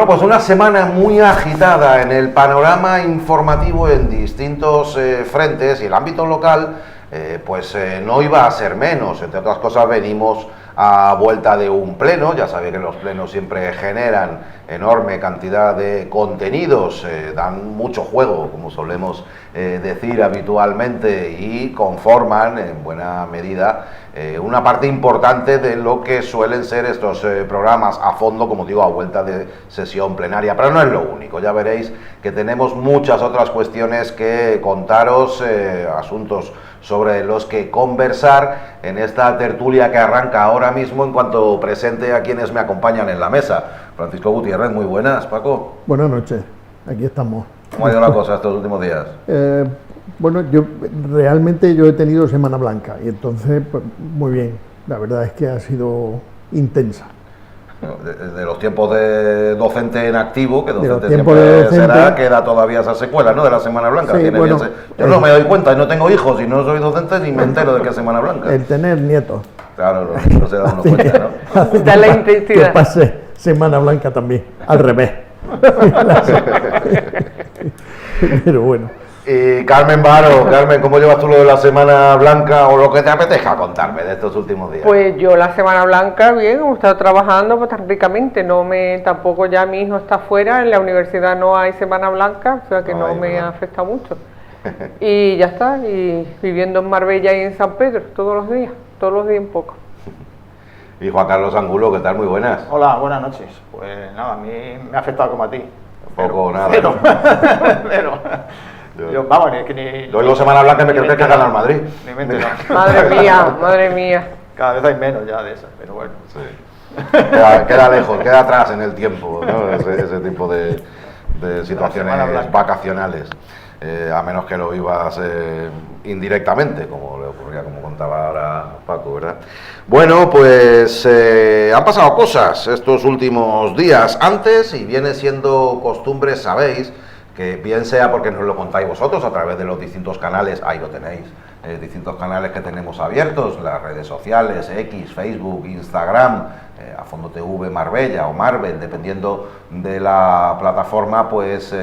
Bueno, pues una semana muy agitada en el panorama informativo en distintos frentes, y el ámbito local no iba a ser menos. Entre otras cosas, venimos a vuelta de un pleno. Ya sabéis que los plenos siempre generan enorme cantidad de contenidos, dan mucho juego, como solemos decir habitualmente, y conforman en buena medida una parte importante de lo que suelen ser estos programas a fondo, como digo, a vuelta de sesión plenaria. Pero no es lo único, ya veréis que tenemos muchas otras cuestiones que contaros, asuntos sobre los que conversar en esta tertulia que arranca ahora mismo, en cuanto presente a quienes me acompañan en la mesa. Francisco Gutiérrez, muy buenas. Paco. Buenas noches, aquí estamos. ¿Cómo ha ido la cosa estos últimos días? Bueno, yo he tenido Semana Blanca y entonces, pues, muy bien. La verdad es que ha sido intensa. De los tiempos de docente en activo, que docente siempre será, queda todavía esa secuela, ¿no?, de la Semana Blanca. Sí, yo no me doy cuenta, y no tengo hijos, y no soy docente, ni me entero de qué es Semana Blanca. El tener nietos. Claro, no se da uno cuenta, ¿no? Da la intensidad. Que pase Semana Blanca también, al revés. Pero bueno. Y Carmen Varo, Carmen, ¿cómo llevas tú lo de la Semana Blanca, o lo que te apetezca contarme de estos últimos días? Pues yo la Semana Blanca, bien, he estado trabajando pues tan ricamente, tampoco ya mi hijo está fuera, en la universidad no hay Semana Blanca, o sea que no me afecta mucho. Y ya está, y viviendo en Marbella y en San Pedro todos los días un poco. Y Juan Carlos Angulo, ¿qué tal? Muy buenas. Hola, buenas noches. Pues nada, a mí me ha afectado como a ti. Poco, nada. Pero, yo, vamos, es que ni... Yo en la Semana Blanca me creo que gana el Madrid. Ni me entero. Madre mía. Cada vez hay menos ya de esas, pero bueno. Sí. Queda lejos, queda atrás en el tiempo, ¿no? ese tipo de situaciones vacacionales. A menos que lo vivas indirectamente, como le ocurría, como contaba ahora Paco, ¿verdad? Bueno, pues han pasado cosas estos últimos días. Antes, y viene siendo costumbre, sabéis, que bien sea porque nos lo contáis vosotros a través de los distintos canales, ahí lo tenéis, distintos canales que tenemos abiertos, las redes sociales, X, Facebook, Instagram, a Fondo TV Marbella o Marvel, dependiendo de la plataforma, pues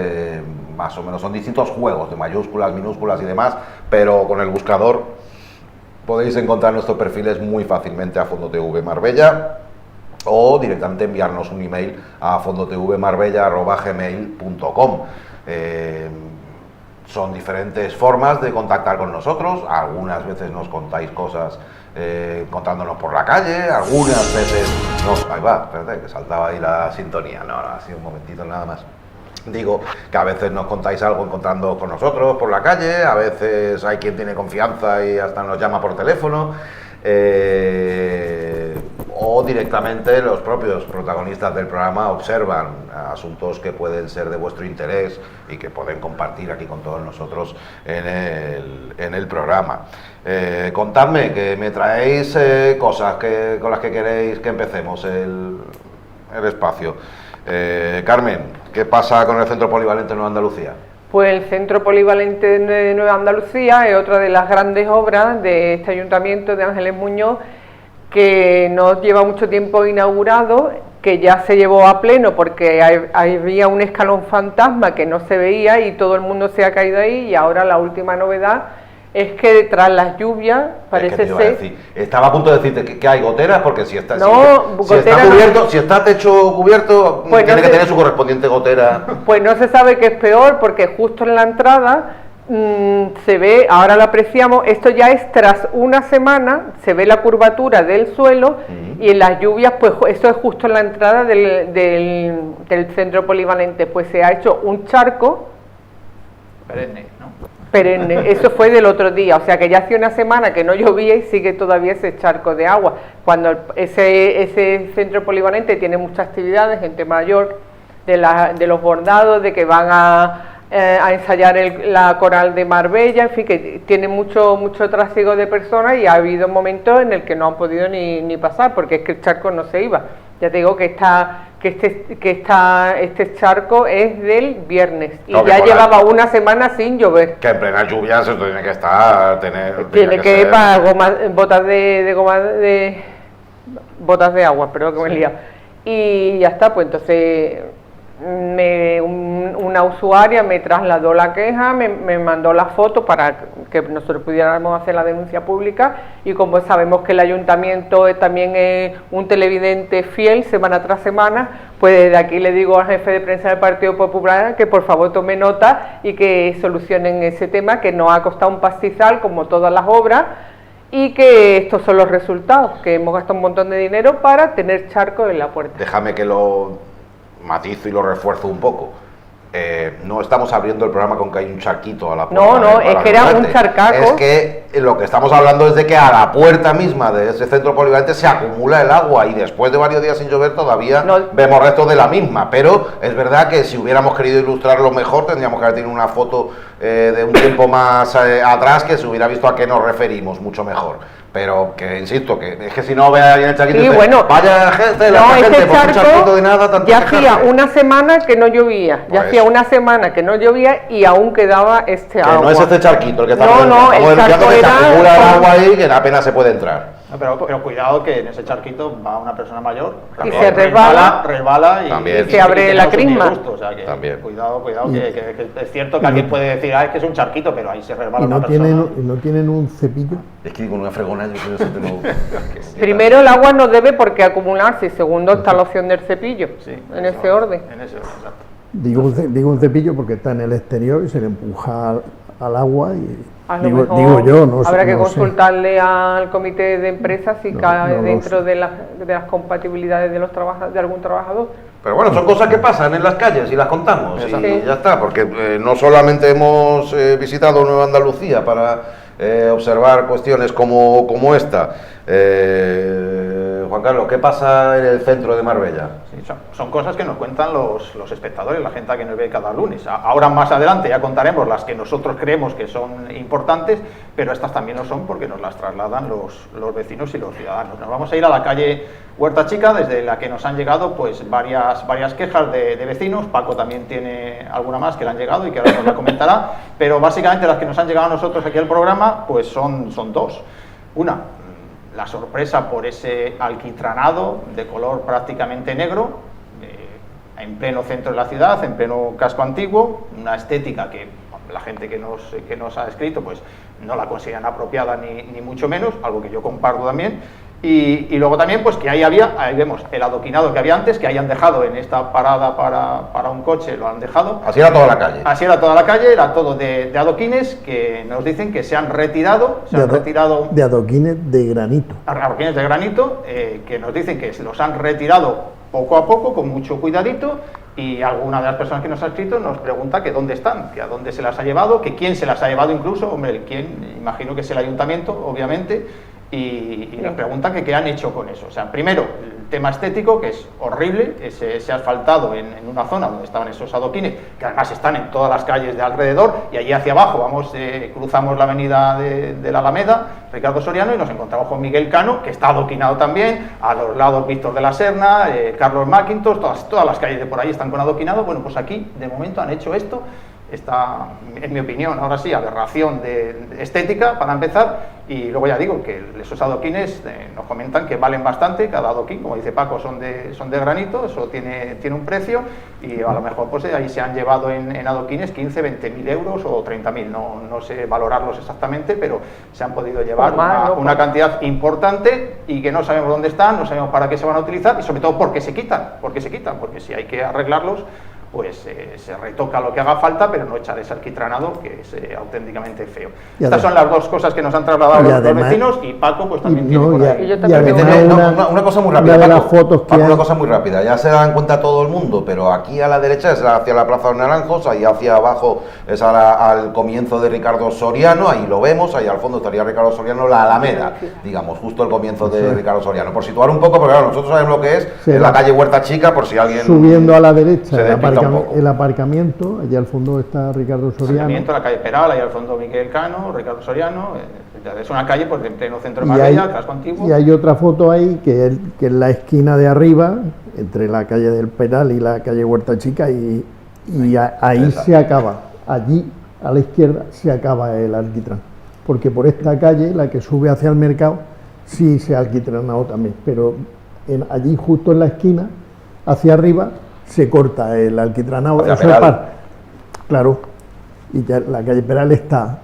más o menos son distintos juegos de mayúsculas, minúsculas y demás, pero con el buscador podéis encontrar nuestros perfiles muy fácilmente a Fondo TV Marbella, o directamente enviarnos un email a fondotvmarbella@gmail.com. Son diferentes formas de contactar con nosotros. Algunas veces nos contáis cosas contándonos por la calle, algunas veces ahí va, espérate, que saltaba ahí la sintonía, no, ha sido un momentito nada más. Digo que a veces nos contáis algo encontrando con nosotros por la calle, a veces hay quien tiene confianza y hasta nos llama por teléfono, o directamente los propios protagonistas del programa observan asuntos que pueden ser de vuestro interés y que pueden compartir aquí con todos nosotros en el programa. Contadme, que me traéis cosas con las que queréis que empecemos el espacio. Carmen, ¿qué pasa con el Centro Polivalente Nueva Andalucía? Pues el Centro Polivalente de Nueva Andalucía es otra de las grandes obras de este Ayuntamiento de Ángeles Muñoz, que no lleva mucho tiempo inaugurado, que ya se llevó a pleno porque había un escalón fantasma que no se veía y todo el mundo se ha caído ahí, y ahora la última novedad es que tras las lluvias parece ser... Estaba a punto de decirte que hay goteras, porque si está techo cubierto, pues tiene que tener su correspondiente gotera. Pues no se sabe qué es peor, porque justo en la entrada se ve, ahora lo apreciamos, esto ya es tras una semana, se ve la curvatura del suelo, y en las lluvias, pues eso es justo en la entrada del Centro Polivalente, pues se ha hecho un charco perenne, eso fue del otro día, o sea que ya hace una semana que no llovía y sigue todavía ese charco de agua, cuando ese Centro Polivalente tiene muchas actividades, gente mayor, de los bordados, de que van a ensayar la coral de Marbella, en fin, que tiene mucho tráfico de personas, y ha habido momentos en el que no han podido ni pasar, porque es que el charco no se iba. Ya te digo que este charco es del viernes y ya llevaba una semana sin llover. Que en plena lluvia se tiene que estar, tiene que ir para botas de agua, perdón que me he liado. Y ya está, pues entonces una usuaria me trasladó la queja, me mandó la foto para que nosotros pudiéramos hacer la denuncia pública, y como sabemos que el ayuntamiento también es un televidente fiel semana tras semana, pues desde aquí le digo al jefe de prensa del Partido Popular que por favor tome nota y que solucionen ese tema, que nos ha costado un pastizal como todas las obras, y que estos son los resultados, que hemos gastado un montón de dinero para tener charcos en la puerta. Déjame que lo matizo y lo refuerzo un poco. No estamos abriendo el programa con que hay un charquito a la puerta. No, es que era un charcaco. Es que lo que estamos hablando es de que a la puerta misma de ese centro polivalente se acumula el agua, y después de varios días sin llover todavía vemos restos de la misma. Pero es verdad que si hubiéramos querido ilustrarlo mejor, tendríamos que haber tenido una foto de un tiempo más atrás, que se hubiera visto a qué nos referimos mucho mejor. Pero que insisto, que es que si no vea bien el charquito, sí, bueno, vaya gente, la gente, este por un charquito de nada, tanto ya hacía una semana que no llovía, una semana que no llovía y aún quedaba este agua. No es este charquito el que estamos no, el charco que era... se acumula el agua ahí, que apenas se puede entrar. No, pero cuidado, que en ese charquito va una persona mayor y se resbala y se abre la crisma. O sea que también. Cuidado, que es cierto que alguien puede decir, es que es un charquito, pero ahí se resbala ¿Y no una persona. ¿No tienen un cepillo? Es que con una fregona yo creo que eso tengo... Primero, el agua no debe por qué acumularse, y segundo está la opción del cepillo, Sí, en ese orden. En ese orden, exacto. Digo un cepillo porque está en el exterior y se le empuja al agua y... A lo Digo mejor yo, no sé. habrá que no consultarle al comité de empresas si cae no dentro de las compatibilidades de de algún trabajador. Pero bueno, son cosas que pasan en las calles y las contamos, y Sí. ya está, porque no solamente hemos visitado Nueva Andalucía para observar cuestiones como esta. Juan Carlos, ¿qué pasa en el centro de Marbella? Sí, son cosas que nos cuentan los espectadores, la gente que nos ve cada lunes. Ahora más adelante ya contaremos las que nosotros creemos que son importantes, pero estas también lo son porque nos las trasladan los vecinos y los ciudadanos. Nos vamos a ir a la calle Huerta Chica, desde la que nos han llegado pues varias quejas de vecinos. Paco también tiene alguna más que le han llegado y que ahora nos la comentará, pero básicamente las que nos han llegado a nosotros aquí al programa pues son dos. Una, la sorpresa por ese alquitranado de color prácticamente negro, en pleno centro de la ciudad, en pleno casco antiguo, una estética que la gente que nos ha escrito pues no la consideran apropiada ni mucho menos, algo que yo comparto también. Y luego también pues que ahí vemos el adoquinado que había antes, que hayan dejado en esta parada para un coche, lo han dejado. Así era toda la calle. Así era toda la calle, era todo de adoquines que nos dicen que se han retirado. De adoquines de granito. Adoquines de granito, que nos dicen que los han retirado poco a poco, con mucho cuidadito, y alguna de las personas que nos ha escrito nos pregunta que dónde están, que a dónde se las ha llevado, que quién se las ha llevado incluso, hombre, quién, imagino que es el ayuntamiento, obviamente. Y nos preguntan que qué han hecho con eso. O sea, primero, el tema estético, que es horrible, ese asfaltado en una zona donde estaban esos adoquines, que además están en todas las calles de alrededor, y allí hacia abajo cruzamos la avenida de la Alameda, Ricardo Soriano, y nos encontramos con Miguel Cano, que está adoquinado también, a los lados Víctor de la Serna, Carlos Mackintosh, todas las calles de por ahí están con adoquinado. Bueno, pues aquí, de momento, han hecho esto. Esta, en mi opinión, ahora sí, aberración de estética, para empezar, y luego ya digo que esos adoquines nos comentan que valen bastante, cada adoquín, como dice Paco, son de granito, eso tiene un precio, y a lo mejor pues ahí se han llevado en adoquines 15, 20.000 euros o 30.000, no sé valorarlos exactamente, pero se han podido llevar una cantidad importante, y que no sabemos dónde están, no sabemos para qué se van a utilizar, y sobre todo porque se quitan, porque si hay que arreglarlos, pues se retoca lo que haga falta, pero no echar ese alquitranado, que es auténticamente feo. Estas son las dos cosas que nos han trasladado los vecinos, y Paco pues también tiene por ahí. Una cosa muy rápida, de las Paco, fotos que una cosa muy rápida, ya se dan cuenta todo el mundo, pero aquí a la derecha es hacia la Plaza de los Naranjos, ahí hacia abajo es al comienzo de Ricardo Soriano, ahí lo vemos, ahí al fondo estaría Ricardo Soriano, la Alameda, digamos, justo el comienzo de Ricardo Soriano, por situar un poco, porque claro, nosotros sabemos lo que es, la calle Huerta Chica, por si alguien... Subiendo a la derecha, el aparcamiento, allá al fondo está Ricardo Soriano. La calle Peral, ahí al fondo Miguel Cano, Ricardo Soriano, es una calle pues en pleno centro de Marbella, casco antiguo. Y hay otra foto ahí que es la esquina de arriba, entre la calle del Peral y la calle Huerta Chica, y ahí se acaba, allí a la izquierda se acaba el alquitrán, porque por esta calle, la que sube hacia el mercado, sí se ha alquitranado también, pero allí justo en la esquina, hacia arriba, se corta el alquitranado. Hacia Eso Peral. Claro, y ya la calle Peral está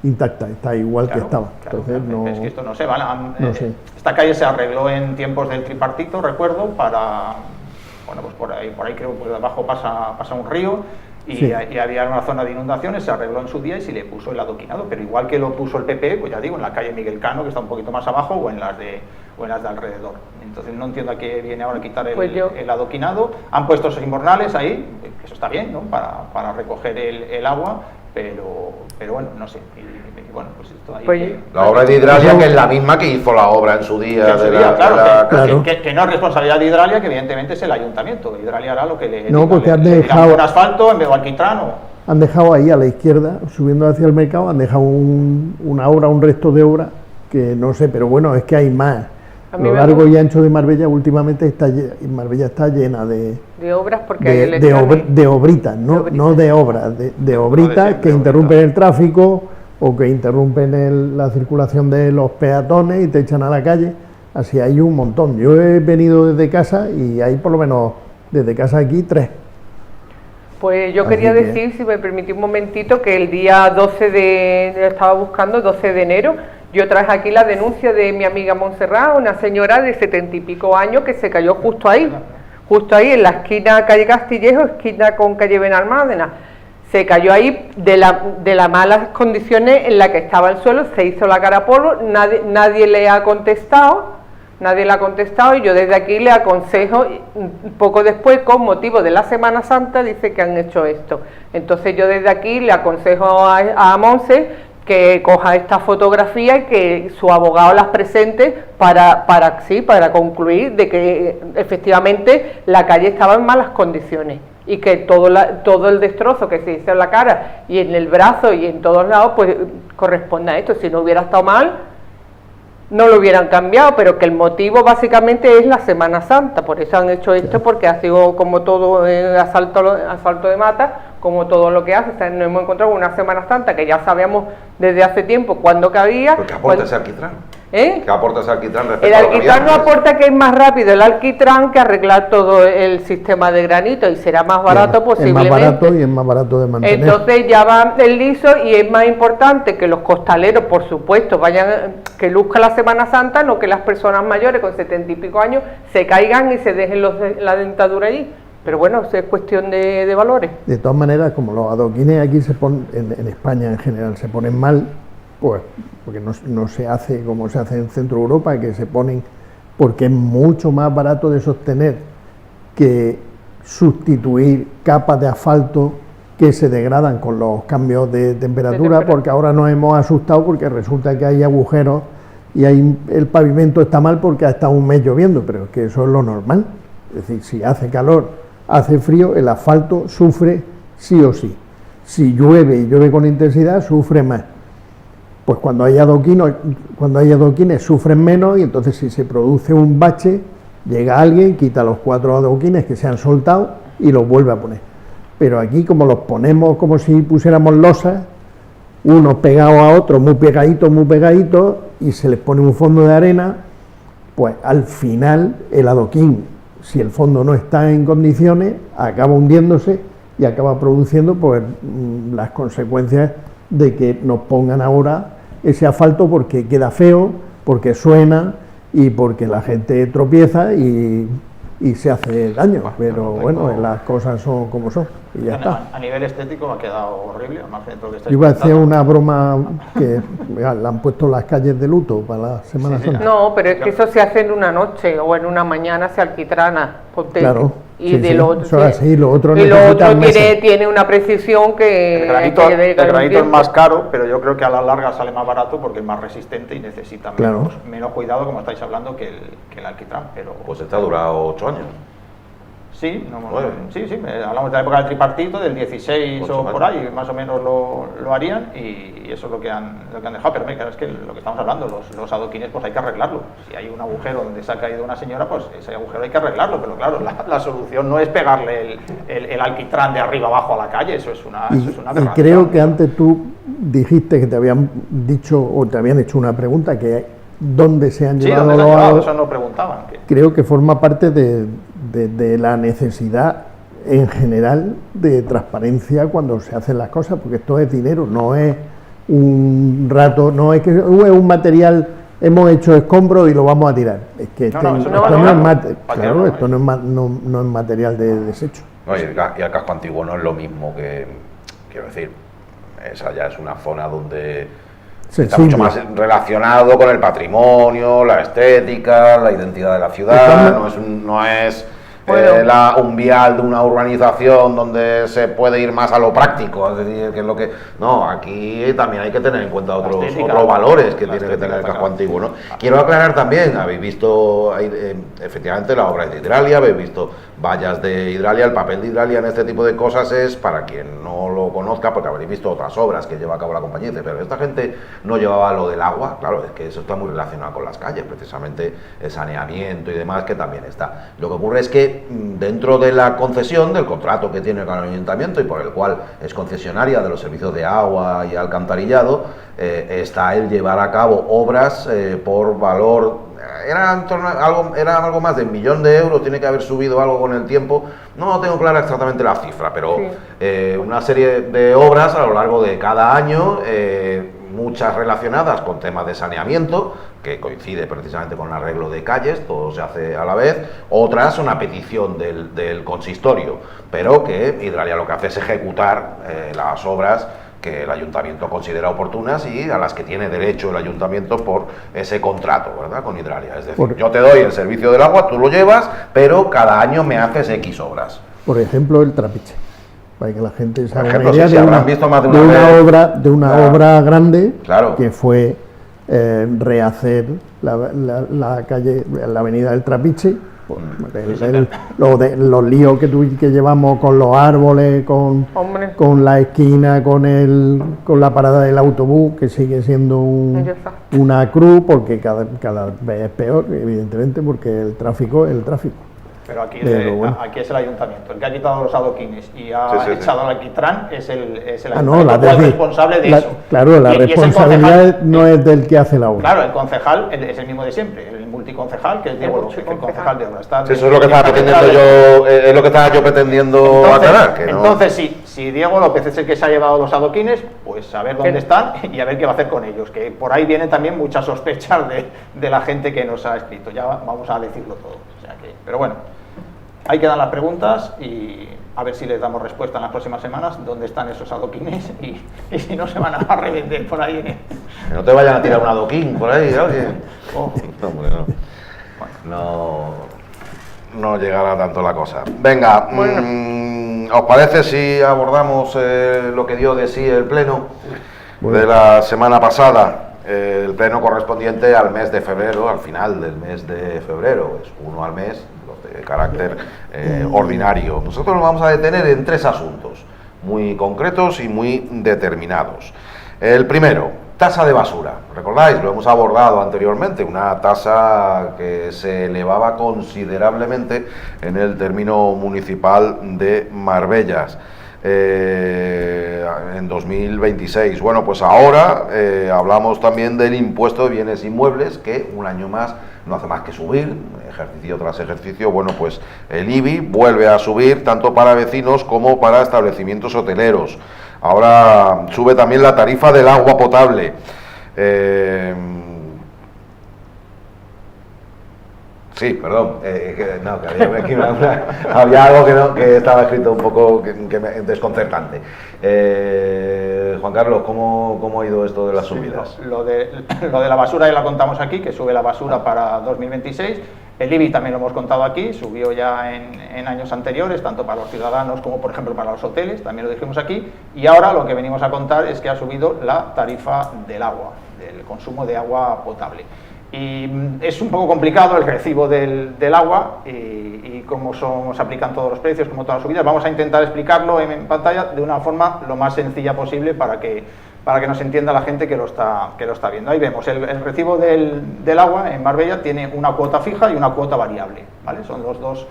intacta, está igual Claro, que estaba. claro, Entonces, claro. no, Es que esto no se va. no sé. Esta calle se arregló en tiempos del tripartito, recuerdo, para, bueno, pues por ahí creo que por debajo pasa un río y, Sí. y había una zona de inundaciones, se arregló en su día y se le puso el adoquinado, pero igual que lo puso el PP, pues ya digo, en la calle Miguel Cano, que está un poquito más abajo, o en las de alrededor. Entonces no entiendo a qué viene ahora quitar el adoquinado. Han puesto esos invernales ahí, que eso está bien, ¿no? Para recoger el agua, pero bueno, no sé. Y bueno, pues esto ahí. Pues, La obra de Hidralia, que es la misma que hizo la obra en su día. Claro. Que no es responsabilidad de Hidralia, que evidentemente es el ayuntamiento. Hidralia hará lo que le No, diga, porque han le dirán dejado- por asfalto en vez de alquitrán o... Han dejado ahí a la izquierda, subiendo hacia el mercado, han dejado una obra, un resto de obra, que no sé, pero bueno, es que hay más. A A mí lo me largo gusta. y ancho de Marbella últimamente Marbella está llena de obras porque hay elecciones. obritas, no de obras, de obritas siempre, que interrumpen el tráfico o que interrumpen la circulación de los peatones y te echan a la calle. Así hay un montón. Yo he venido desde casa y hay por lo menos desde casa aquí 3. Pues yo Así quería que- decir, si me permitís un momentito, que el día 12 estaba buscando, 12 de enero, yo traje aquí la denuncia de mi amiga Montserrat, una señora de 70 y pico años que se cayó justo ahí en la esquina calle Castillejo, esquina con calle Benalmádena. Se cayó ahí de las malas condiciones en las que estaba el suelo, se hizo la cara a polvo, nadie le ha contestado. Nadie le ha contestado y yo desde aquí le aconsejo, poco después, con motivo de la Semana Santa, dice que han hecho esto. Entonces yo desde aquí le aconsejo a Monse que coja esta fotografía y que su abogado las presente para concluir de que efectivamente la calle estaba en malas condiciones y que todo el destrozo que se hizo en la cara y en el brazo y en todos lados pues corresponde a esto. Si no hubiera estado mal, no lo hubieran cambiado, pero que el motivo básicamente es la Semana Santa, por eso han hecho esto, porque ha sido como todo asalto de mata, como todo lo que hace. O sea, nos hemos encontrado una Semana Santa que ya sabíamos desde hace tiempo cuándo cabía. ¿Pero qué aporta ese alquitrán? ¿Eh? ¿Qué aporta ese alquitrán respecto El a lo que alquitrán había no antes? aporta que es más rápido el alquitrán que arreglar todo el sistema de granito y será más barato Es posiblemente. más barato y es más barato de mantener. Entonces ya va el liso y es más importante que los costaleros, por supuesto, vayan, que luzca la Semana Santa, no que las personas mayores con 70 y pico años se caigan y se dejen la dentadura allí. Pero bueno, eso es cuestión de valores. De todas maneras, como los adoquines aquí se ponen, en España en general se ponen mal, pues porque no se hace como se hace en Centro Europa, que se ponen porque es mucho más barato de sostener que sustituir capas de asfalto que se degradan con los cambios de temperatura, porque ahora nos hemos asustado porque resulta que hay agujeros y el pavimento está mal porque ha estado un mes lloviendo, pero es que eso es lo normal. Es decir, si hace calor, hace frío, el asfalto sufre sí o sí. Si llueve y llueve con intensidad, sufre más. Pues cuando hay adoquines sufren menos y entonces si se produce un bache, llega alguien, quita los 4 adoquines que se han soltado y los vuelve a poner. Pero aquí como los ponemos como si pusiéramos losas, unos pegados a otros, muy pegaditos, y se les pone un fondo de arena, pues al final el adoquín, si el fondo no está en condiciones, acaba hundiéndose y acaba produciendo pues las consecuencias de que nos pongan ahora ese asfalto porque queda feo, porque suena y porque la gente tropieza y se hace daño. Pero bueno, las cosas son como son y ya está. A nivel estético me ha quedado horrible, además de todo lo que estáis Yo iba a hacer contando. una broma que le han puesto las calles de luto para la Semana Santa. No, pero es que eso se hace en una noche o en una mañana, se alquitrana. Ponte. Claro, Y sí, de sí, lo otro, eso es así, lo otro y lo necesita otro meses. tiene una precisión que El granito, hay que dedicarle un es tiempo. más caro, pero yo creo que a la larga sale más barato porque es más resistente y necesita Claro. menos cuidado, como estáis hablando, que el alquitrán. Pero Pues este ha durado 8 años. sí, Nueve. sí, hablamos de la época del tripartito, del 16 8 o por años. ahí, más o menos lo harían y eso es lo que han dejado. Pero claro, es que lo que estamos hablando, los adoquines, pues hay que arreglarlo. Si hay un agujero donde se ha caído una señora, pues ese agujero hay que arreglarlo. Pero claro, la solución no es pegarle el alquitrán de arriba abajo a la calle, eso es una Y aberración. creo que antes tú dijiste que te habían dicho o te habían hecho una pregunta que dónde se han Sí, llevado ¿dónde se han los llevado? adoquines. Eso no preguntaban. Creo que forma parte de la necesidad en general de transparencia cuando se hacen las cosas, porque esto es dinero, no es un rato, no es que es un material, hemos hecho escombros y lo vamos a tirar. Es que esto no es material de desecho. No, y el casco antiguo no es lo mismo que, quiero decir, esa ya es una zona donde está mucho más relacionado con el patrimonio, la estética, la identidad de la ciudad, no es un vial de una urbanización donde se puede ir más a lo práctico, es decir, que es lo que... No, aquí también hay que tener en cuenta otros valores que tiene que tener el casco antiguo, ¿no? Quiero aclarar también, habéis visto efectivamente la obra de Hidralia, habéis visto vallas de Hidralia, el papel de Hidralia en este tipo de cosas es, para quien no lo conozca, porque habréis visto otras obras que lleva a cabo la compañía, pero esta gente no llevaba lo del agua, claro, es que eso está muy relacionado con las calles, precisamente el saneamiento y demás, que también está. Lo que ocurre es que dentro de la concesión, del contrato que tiene con el ayuntamiento y por el cual es concesionaria de los servicios de agua y alcantarillado, está el llevar a cabo obras por valor... Era algo más de 1 millón de euros, tiene que haber subido algo con el tiempo, no tengo clara exactamente la cifra, pero una serie de obras a lo largo de cada año, muchas relacionadas con temas de saneamiento, que coincide precisamente con el arreglo de calles, todo se hace a la vez, otras son a petición del consistorio, pero que Hidralia lo que hace es ejecutar las obras que el ayuntamiento considera oportunas y a las que tiene derecho el ayuntamiento por ese contrato, ¿verdad?, con Hidralia. Es decir, yo te doy el servicio del agua, tú lo llevas, pero cada año me haces X obras. Por ejemplo, el trapiche, para que la gente se haga una idea de una obra grande, que fue rehacer la calle, la avenida del Trapiche. Los líos que llevamos con los árboles, con la esquina, con la parada del autobús, que sigue siendo una cruz, porque cada vez es peor, evidentemente, porque el tráfico es el tráfico. Pero aquí es el ayuntamiento, el que ha quitado los adoquines y ha echado al alquitrán es el ayuntamiento responsable de eso. Claro, la responsabilidad no es del que hace la obra. Claro, el concejal es el mismo de siempre, el multiconcejal, que es Diego López, el concejal de obras. Eso es lo que estaba pretendiendo es lo que estaba yo pretendiendo aclarar. Entonces, si Diego López es el que se ha llevado los adoquines, pues a ver dónde están y a ver qué va a hacer con ellos, que por ahí vienen también muchas sospechas de la gente que nos ha escrito, ya vamos a decirlo todo. O sea que, pero bueno, ahí quedan las preguntas y a ver si les damos respuesta en las próximas semanas, dónde están esos adoquines y si no se van a revender por ahí. Que no te vayan a tirar un adoquín por ahí, alguien. No llegará tanto la cosa. Venga, ¿os parece si abordamos lo que dio de sí el pleno de la semana pasada? El pleno correspondiente al mes de febrero, al final del mes de febrero, es uno al mes, de carácter ordinario. Nosotros nos vamos a detener en 3 asuntos muy concretos y muy determinados. El primero, tasa de basura. ¿Recordáis? Lo hemos abordado anteriormente, una tasa que se elevaba considerablemente en el término municipal de Marbellas en 2026. Bueno, pues ahora hablamos también del impuesto de bienes inmuebles, que un año más no hace más que subir, ejercicio tras ejercicio. Bueno, pues el IBI vuelve a subir tanto para vecinos como para establecimientos hoteleros. Ahora sube también la tarifa del agua potable. Sí, perdón, había algo que estaba escrito un poco desconcertante. Juan Carlos, ¿cómo ha ido esto de las subidas? Lo de la basura ya la contamos aquí, que sube la basura para 2026. El IBI también lo hemos contado aquí, subió ya en años anteriores, tanto para los ciudadanos como, por ejemplo, para los hoteles, también lo dijimos aquí. Y ahora lo que venimos a contar es que ha subido la tarifa del agua, del consumo de agua potable. Y es un poco complicado el recibo del agua y cómo se aplican todos los precios, como todas las subidas. Vamos a intentar explicarlo en pantalla de una forma lo más sencilla posible para que nos entienda la gente que lo está viendo. Ahí vemos, el recibo del agua en Marbella tiene una cuota fija y una cuota variable, ¿vale? Son los dos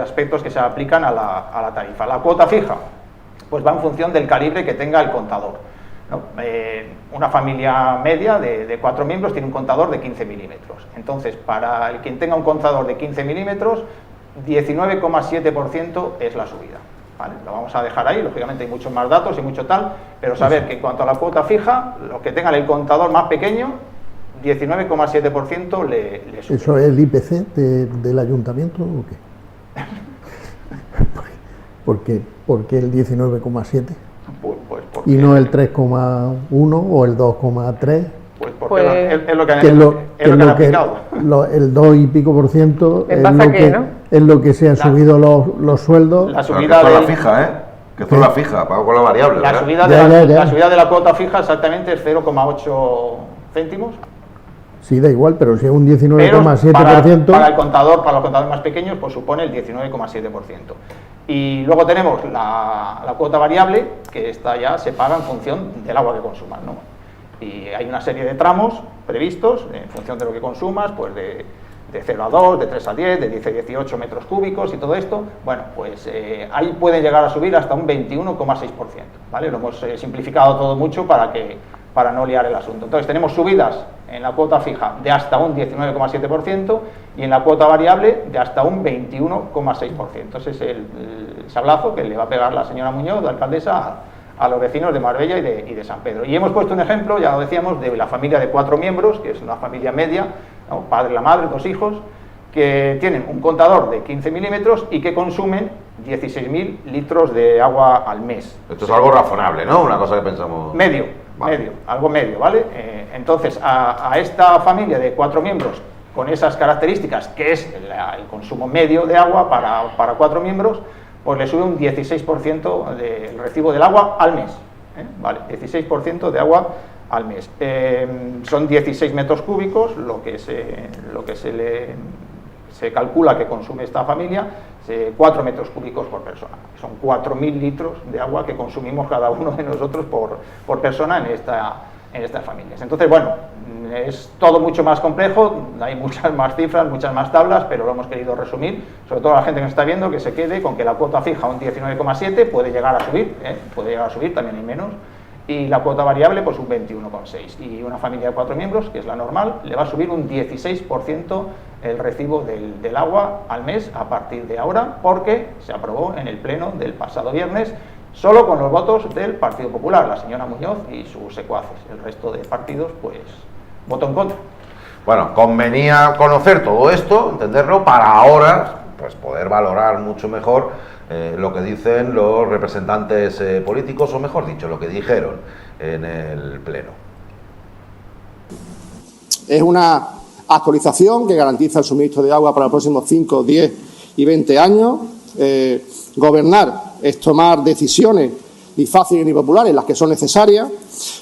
aspectos que se aplican a la tarifa. La cuota fija pues va en función del calibre que tenga el contador, ¿no? Una familia media de 4 miembros tiene un contador de 15 milímetros. Entonces, para quien tenga un contador de 15 milímetros, 19,7% es la subida. ¿Vale? Lo vamos a dejar ahí, lógicamente hay muchos más datos y mucho tal, pero saber que en cuanto a la cuota fija, los que tengan el contador más pequeño, 19,7% le sube. ¿Eso es el IPC del ayuntamiento o qué? ¿Por qué el 19,7? Pues ¿Y no el 3,1 o el 2,3? Pues porque es lo que han aplicado. El 2 y pico por ciento es lo que se han subido los sueldos. La subida de la fija, que esto es la fija, pago con la variable. La subida, la subida de la cuota fija exactamente es 0,8 céntimos. Sí, da igual, pero si es un 19,7%... Para los contadores más pequeños, pues supone el 19,7%. Y luego tenemos la cuota variable, que esta ya se paga en función del agua que consumas, ¿no? Y hay una serie de tramos previstos en función de lo que consumas, pues de 0 a 2, de 3 a 10, de 10 a 18 metros cúbicos y todo esto. Bueno, pues ahí pueden llegar a subir hasta un 21,6%, ¿vale? Lo hemos simplificado todo mucho para no liar el asunto. Entonces tenemos subidas en la cuota fija de hasta un 19,7% y en la cuota variable de hasta un 21,6%. Ese es el sablazo que le va a pegar la señora Muñoz, la alcaldesa, a los vecinos de Marbella y de San Pedro. Y hemos puesto un ejemplo, ya lo decíamos, de la familia de 4 miembros, que es una familia media, ¿no? Padre, la madre, 2 hijos, que tienen un contador de 15 milímetros y que consumen 16.000 litros de agua al mes. Esto es algo razonable, ¿no? Una cosa que pensamos... Algo medio, ¿vale? Entonces, a esta familia de 4 miembros, con esas características, que es el consumo medio de agua para 4 miembros, pues le sube un 16% del recibo del agua al mes, ¿vale? 16% de agua al mes. Son 16 metros cúbicos lo que se calcula que consume esta familia, 4 metros cúbicos por persona. Son 4.000 litros de agua que consumimos cada uno de nosotros por persona en estas familias. Entonces, bueno, es todo mucho más complejo, hay muchas más cifras, muchas más tablas, pero lo hemos querido resumir, sobre todo a la gente que nos está viendo, que se quede con que la cuota fija un 19,7 puede llegar a subir, también hay menos, y la cuota variable pues un 21,6, y una familia de 4 miembros, que es la normal, le va a subir un 16% el recibo del agua al mes a partir de ahora, porque se aprobó en el pleno del pasado viernes, solo con los votos del Partido Popular, la señora Muñoz y sus secuaces. El resto de partidos pues votó en contra. Bueno, convenía conocer todo esto, entenderlo, para ahora pues poder valorar mucho mejor lo que dicen los representantes políticos, o mejor dicho, lo que dijeron en el pleno. Es una actualización que garantiza el suministro de agua para los próximos 5, 10 y 20 años. Gobernar es tomar decisiones ni fáciles ni populares, las que son necesarias.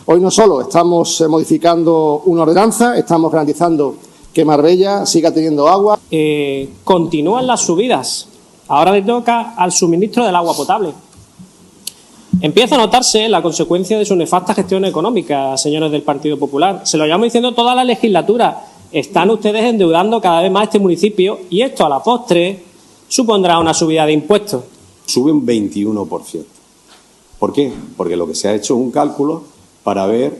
Hoy no solo estamos modificando una ordenanza, estamos garantizando que Marbella siga teniendo agua. Continúan las subidas. Ahora le toca al suministro del agua potable. Empieza a notarse la consecuencia de su nefasta gestión económica, señores del Partido Popular. Se lo llevamos diciendo toda la legislatura. Están ustedes endeudando cada vez más este municipio y esto a la postre supondrá una subida de impuestos. Sube un 21%. ¿Por qué? Porque lo que se ha hecho es un cálculo para ver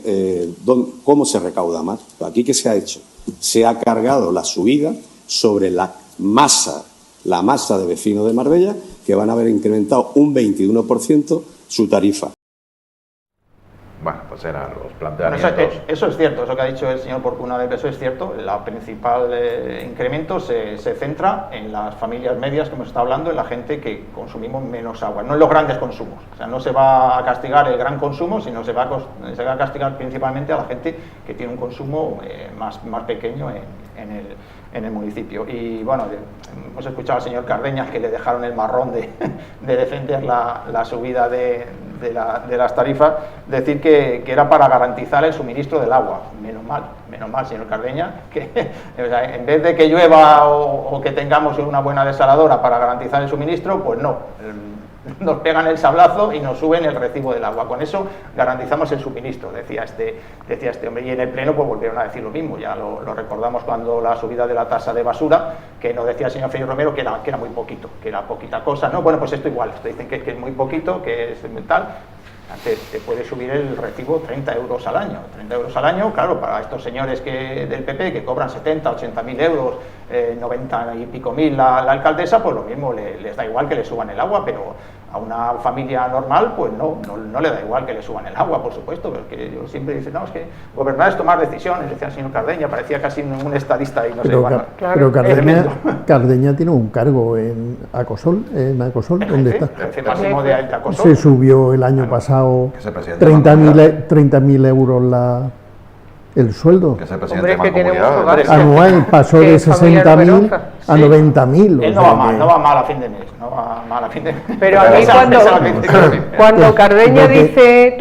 cómo se recauda más. Aquí, ¿qué se ha hecho? Se ha cargado la subida sobre la masa de vecinos de Marbella, que van a haber incrementado un 21% su tarifa. Bueno, pues eran los planteamientos. Eso es cierto, eso que ha dicho el señor Porcuna del PSOE es cierto. El principal incremento se centra en las familias medias que hemos estado hablando, en la gente que consumimos menos agua, no en los grandes consumos. O sea, no se va a castigar el gran consumo, sino se va a castigar principalmente a la gente que tiene un consumo más pequeño en el municipio. Y bueno, hemos escuchado al señor Cardeñas que le dejaron el marrón de defender la subida de las tarifas, decir que era para garantizar el suministro del agua. Menos mal, señor Cardeñas, que o sea, en vez de que llueva o que tengamos una buena desaladora para garantizar el suministro, pues no, nos pegan el sablazo y nos suben el recibo del agua. Con eso garantizamos el suministro, decía este hombre. Y en el pleno pues volvieron a decir lo mismo. Ya lo recordamos cuando la subida de la tasa de basura, que nos decía el señor Félix Romero que era muy poquito, que era poquita cosa. No, bueno, pues esto igual, dicen que es muy poquito, que es tal. Antes te puede subir el recibo 30 euros al año. 30 euros al año, claro, para estos señores del PP que cobran 70, 80.000 euros, 90 y pico mil la alcaldesa, pues lo mismo les da igual que le suban el agua, pero a una familia normal, pues no le da igual que le suban el agua, por supuesto, porque yo siempre dice, no, es que gobernar es tomar decisiones, decía el señor Cardeña, parecía casi un estadista y no sé cuál. Pero Cardeña tiene un cargo en Acosol, ¿dónde está? El jefe máximo de Acosol. Se subió el año pasado 30.000 euros el sueldo. Que es el presidente de Mancomunidad. Anual pasó de 60.000 a 90.000. Él no va mal a fin de mes. No va mal a fin de mes. Pero a mí cuando Cardeña dice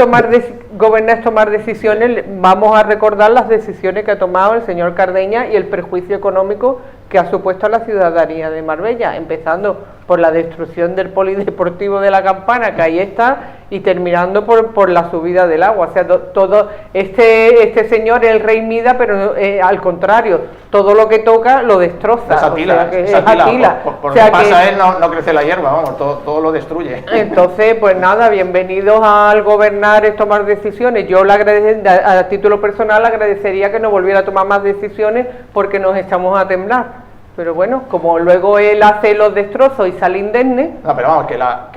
gobernar es tomar decisiones, vamos a recordar las decisiones que ha tomado el señor Cardeña y el perjuicio económico que ha supuesto a la ciudadanía de Marbella, empezando por la destrucción del polideportivo de la Campana, que ahí está, y terminando por la subida del agua. O sea, todo este señor es el rey Mida, pero al contrario, todo lo que toca lo destroza. Es Atila. Por lo que pasa a él no crece la hierba, vamos, todo lo destruye. Entonces, pues nada, bienvenidos al gobernar es tomar decisiones. Yo a título personal agradecería que no volviera a tomar más decisiones porque nos echamos a temblar. Pero bueno, como luego él hace los destrozos y sale indemne, pero vamos,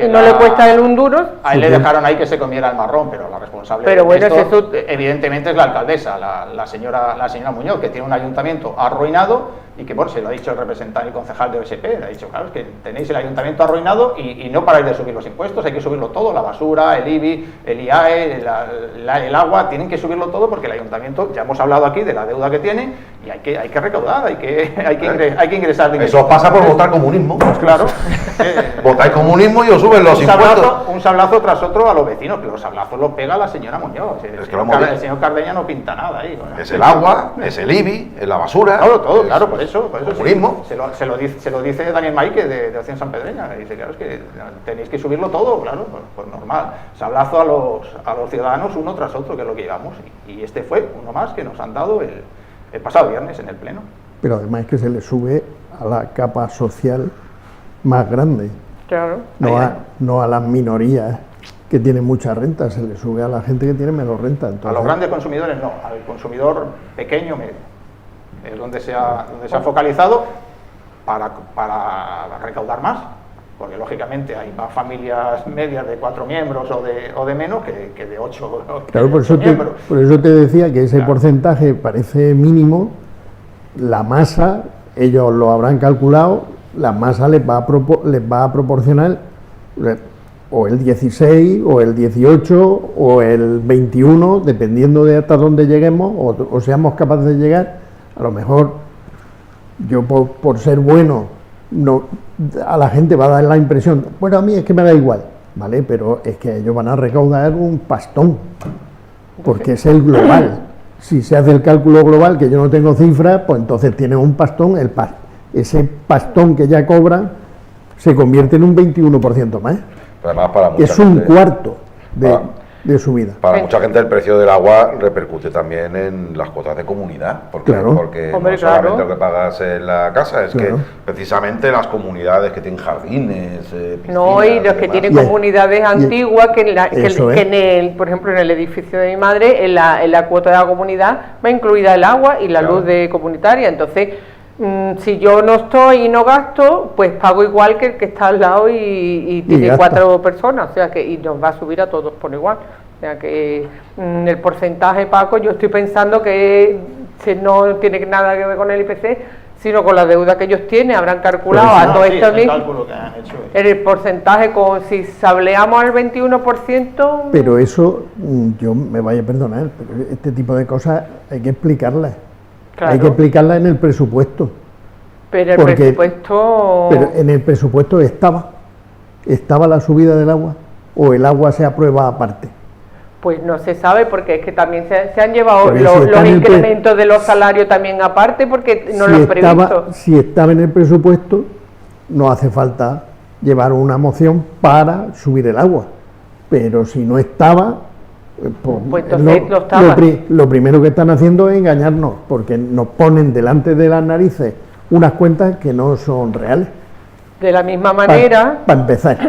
no le cuesta él un duro. A él le dejaron ahí que se comiera el marrón, pero la responsable de esto, evidentemente, es la alcaldesa, la señora Muñoz, que tiene un ayuntamiento arruinado y que, bueno, se lo ha dicho el representante, el concejal de OSP, le ha dicho, claro, es que tenéis el ayuntamiento arruinado y no paráis de subir los impuestos, hay que subirlo todo, la basura, el IBI, el IAE, el agua, tienen que subirlo todo porque el ayuntamiento, ya hemos hablado aquí de la deuda que tiene y hay que recaudar, hay que ingresar dinero. Eso pasa por votar comunismo. Pues claro. Votáis comunismo y os suben los impuestos. Un sablazo tras otro a los vecinos, que los sablazos los pega la señora Muñoz. El señor Cardeña no pinta nada ahí. Es el agua, es el IBI, es la basura. Todo, claro, por eso comunismo. Sí, se lo dice Daniel Maique de Opción Sanpedreña. Dice, claro, es que tenéis que subirlo todo, claro, pues normal. Sablazo a los ciudadanos uno tras otro, que es lo que llevamos. Y este fue uno más que nos han dado el pasado viernes en el Pleno. Pero además es que se le sube a la capa social más grande. Claro. No a las minorías que tienen mucha renta, se le sube a la gente que tiene menos renta. Entonces, a los grandes consumidores no, al consumidor pequeño medio. Es donde se ha focalizado para recaudar más, porque lógicamente hay más familias medias de 4 miembros o de menos que de 8 claro, por eso te decía que ese porcentaje parece mínimo. La masa, ellos lo habrán calculado, la masa les va a proporcionar o el 16, o el 18, o el 21, dependiendo de hasta dónde lleguemos, o seamos capaces de llegar. A lo mejor yo por ser bueno, a la gente va a dar la impresión, bueno, a mí es que me da igual, ¿vale? Pero es que ellos van a recaudar un pastón, porque es el global. Si se hace el cálculo global, que yo no tengo cifras, pues entonces tiene un pastón, ese pastón que ya cobran se convierte en un 21% más. Además, para mucha es un cuarto de subida. Para mucha gente el precio del agua repercute también en las cuotas de comunidad, porque no solamente lo que pagas en la casa, es que precisamente las comunidades que tienen jardines, piscinas, y los que tienen comunidades antiguas, por ejemplo en el edificio de mi madre, en la cuota de la comunidad va incluida el agua y la luz comunitaria. Entonces, si yo no estoy y no gasto, pues pago igual que el que está al lado y tiene 4 personas, o sea que y nos va a subir a todos por igual. O sea que el porcentaje, Paco, yo estoy pensando que no tiene nada que ver con el IPC, sino con la deuda que ellos tienen. Habrán calculado a todo esto el porcentaje, si sableamos al 21%. Pero eso, yo me vaya a perdonar, pero este tipo de cosas hay que explicarlas. Claro. Hay que explicarla en el presupuesto. Pero en el presupuesto estaba la subida del agua, o el agua se aprueba aparte. Pues no se sabe, porque es que también se han llevado los incrementos de los salarios también aparte, porque no lo han previsto. Si estaba en el presupuesto, no hace falta llevar una moción para subir el agua. Pero si no estaba, pues entonces lo estaba. Lo primero que están haciendo es engañarnos, porque nos ponen delante de las narices unas cuentas que no son reales. De la misma manera, para empezar.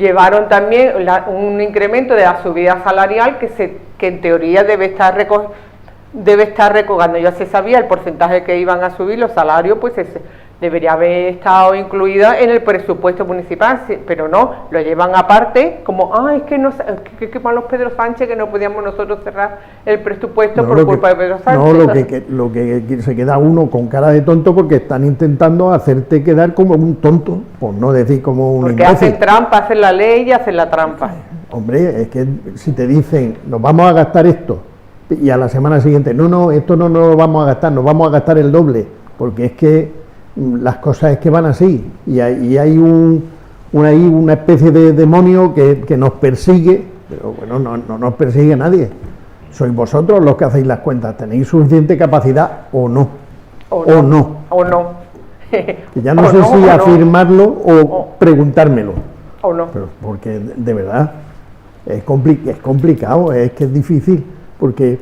llevaron también un incremento de la subida salarial que en teoría debe estar recogando. Ya se sabía el porcentaje que iban a subir los salarios, pues debería haber estado incluida en el presupuesto municipal, pero no, lo llevan aparte, como, es que no, que malos Pedro Sánchez, que no podíamos nosotros cerrar el presupuesto por culpa de Pedro Sánchez. No, lo que se queda uno con cara de tonto porque están intentando hacerte quedar como un tonto, por no decir como un porque imbécil. hacen trampa, hacen la ley y hacen la trampa. Hombre, es que si te dicen, nos vamos a gastar esto, y a la semana siguiente, no, esto no lo vamos a gastar, nos vamos a gastar el doble, porque es que las cosas es que van así, y hay una especie de demonio que nos persigue, pero bueno, no nos persigue nadie. Sois vosotros los que hacéis las cuentas, ¿tenéis suficiente capacidad o no? O no. Que ya no sé si afirmarlo o preguntármelo. O no. Pero porque de verdad es complicado, es que es difícil, porque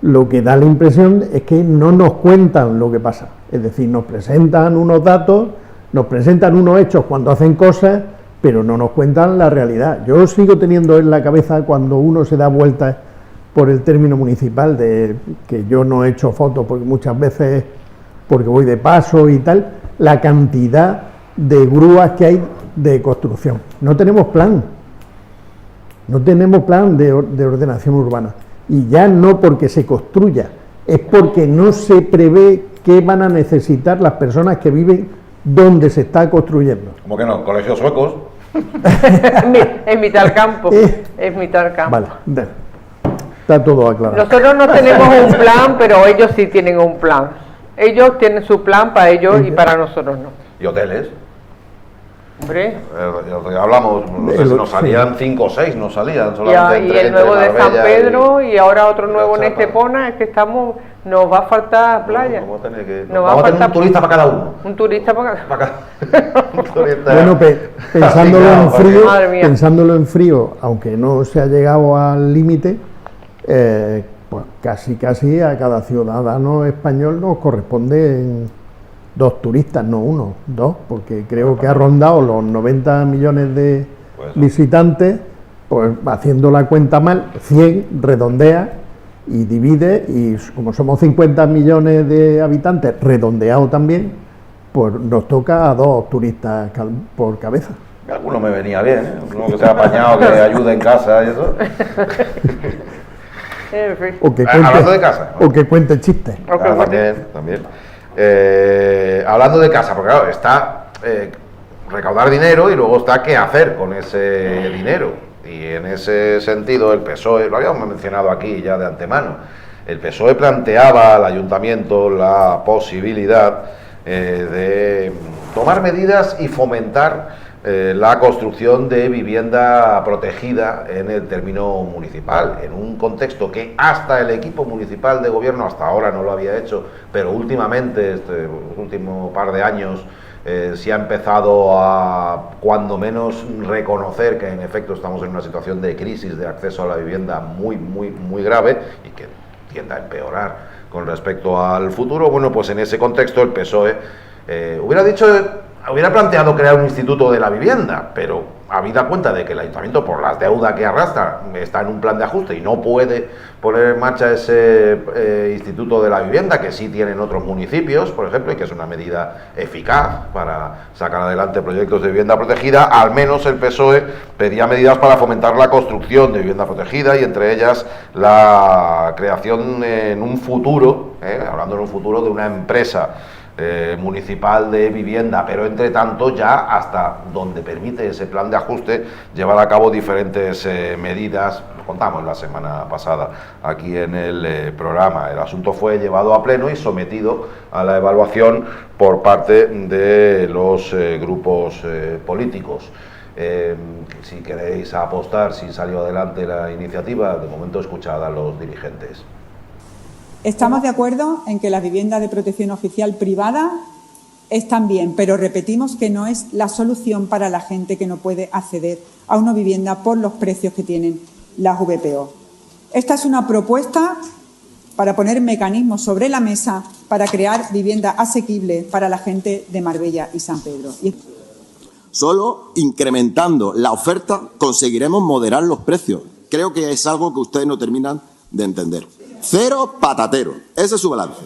lo que da la impresión es que no nos cuentan lo que pasa. Es decir, nos presentan unos datos, nos presentan unos hechos cuando hacen cosas, pero no nos cuentan la realidad. Yo sigo teniendo en la cabeza cuando uno se da vueltas por el término municipal, de que yo no he hecho fotos porque muchas veces, porque voy de paso y tal, la cantidad de grúas que hay de construcción. No tenemos plan de ordenación urbana. Y ya no porque se construya, es porque no se prevé qué van a necesitar las personas que viven donde se está construyendo. ¿Cómo que no? ¿Colegios suecos? Es mitad del campo. Es mitad del campo. Vale, está todo aclarado. Nosotros no tenemos un plan, pero ellos sí tienen un plan. Ellos tienen su plan para ellos y para nosotros no. ¿Y hoteles? Hombre. Hablamos, no sé si nos salían 5 o 6, nos salían solamente y el nuevo de San Pedro y ahora otro nuevo en Exacto. Estepona, es que nos va a faltar playa. Vamos a tener faltar un turista para cada uno. Un turista para cada Un turista. Bueno, Madre mía. pensándolo en frío, aunque no se ha llegado al límite, pues casi a cada ciudadano español nos corresponden 2 turistas, no 1, 2, porque creo que ha rondado los 90 millones de visitantes, pues haciendo la cuenta mal, 100 redondea y divide, y como somos 50 millones de habitantes, redondeado también, pues nos toca a 2 turistas por cabeza. Alguno me venía bien, ¿eh? Uno que se ha apañado, que ayude en casa y eso. Hablando de casa. O que cuente chistes. También. Hablando de casa, porque claro, está recaudar dinero y luego está qué hacer con ese dinero. Y en ese sentido el PSOE, lo habíamos mencionado aquí ya de antemano, el PSOE planteaba al ayuntamiento la posibilidad de tomar medidas y fomentar la construcción de vivienda protegida en el término municipal, en un contexto que hasta el equipo municipal de gobierno hasta ahora no lo había hecho, pero últimamente, este último par de años, se ha empezado a, cuando menos, reconocer que en efecto estamos en una situación de crisis de acceso a la vivienda muy grave y que tiende a empeorar con respecto al futuro. Bueno, pues en ese contexto el PSOE hubiera planteado crear un instituto de la vivienda, pero habida cuenta de que el ayuntamiento, por las deudas que arrastra, está en un plan de ajuste y no puede poner en marcha ese instituto de la vivienda, que sí tienen otros municipios, por ejemplo, y que es una medida eficaz para sacar adelante proyectos de vivienda protegida, al menos el PSOE pedía medidas para fomentar la construcción de vivienda protegida y entre ellas la creación en un futuro, hablando en un futuro, de una empresa municipal de vivienda, pero entre tanto ya hasta donde permite ese plan de ajuste llevar a cabo diferentes medidas. Lo contamos la semana pasada aquí en el programa. El asunto fue llevado a pleno y sometido a la evaluación por parte de los grupos políticos. Si queréis apostar si salió adelante la iniciativa, de momento escuchad a los dirigentes. Estamos de acuerdo en que la vivienda de protección oficial privada están bien, pero repetimos que no es la solución para la gente que no puede acceder a una vivienda por los precios que tienen las VPO. Esta es una propuesta para poner mecanismos sobre la mesa para crear vivienda asequible para la gente de Marbella y San Pedro. Solo incrementando la oferta conseguiremos moderar los precios. Creo que es algo que ustedes no terminan de entender. Cero patatero. Ese es su balance.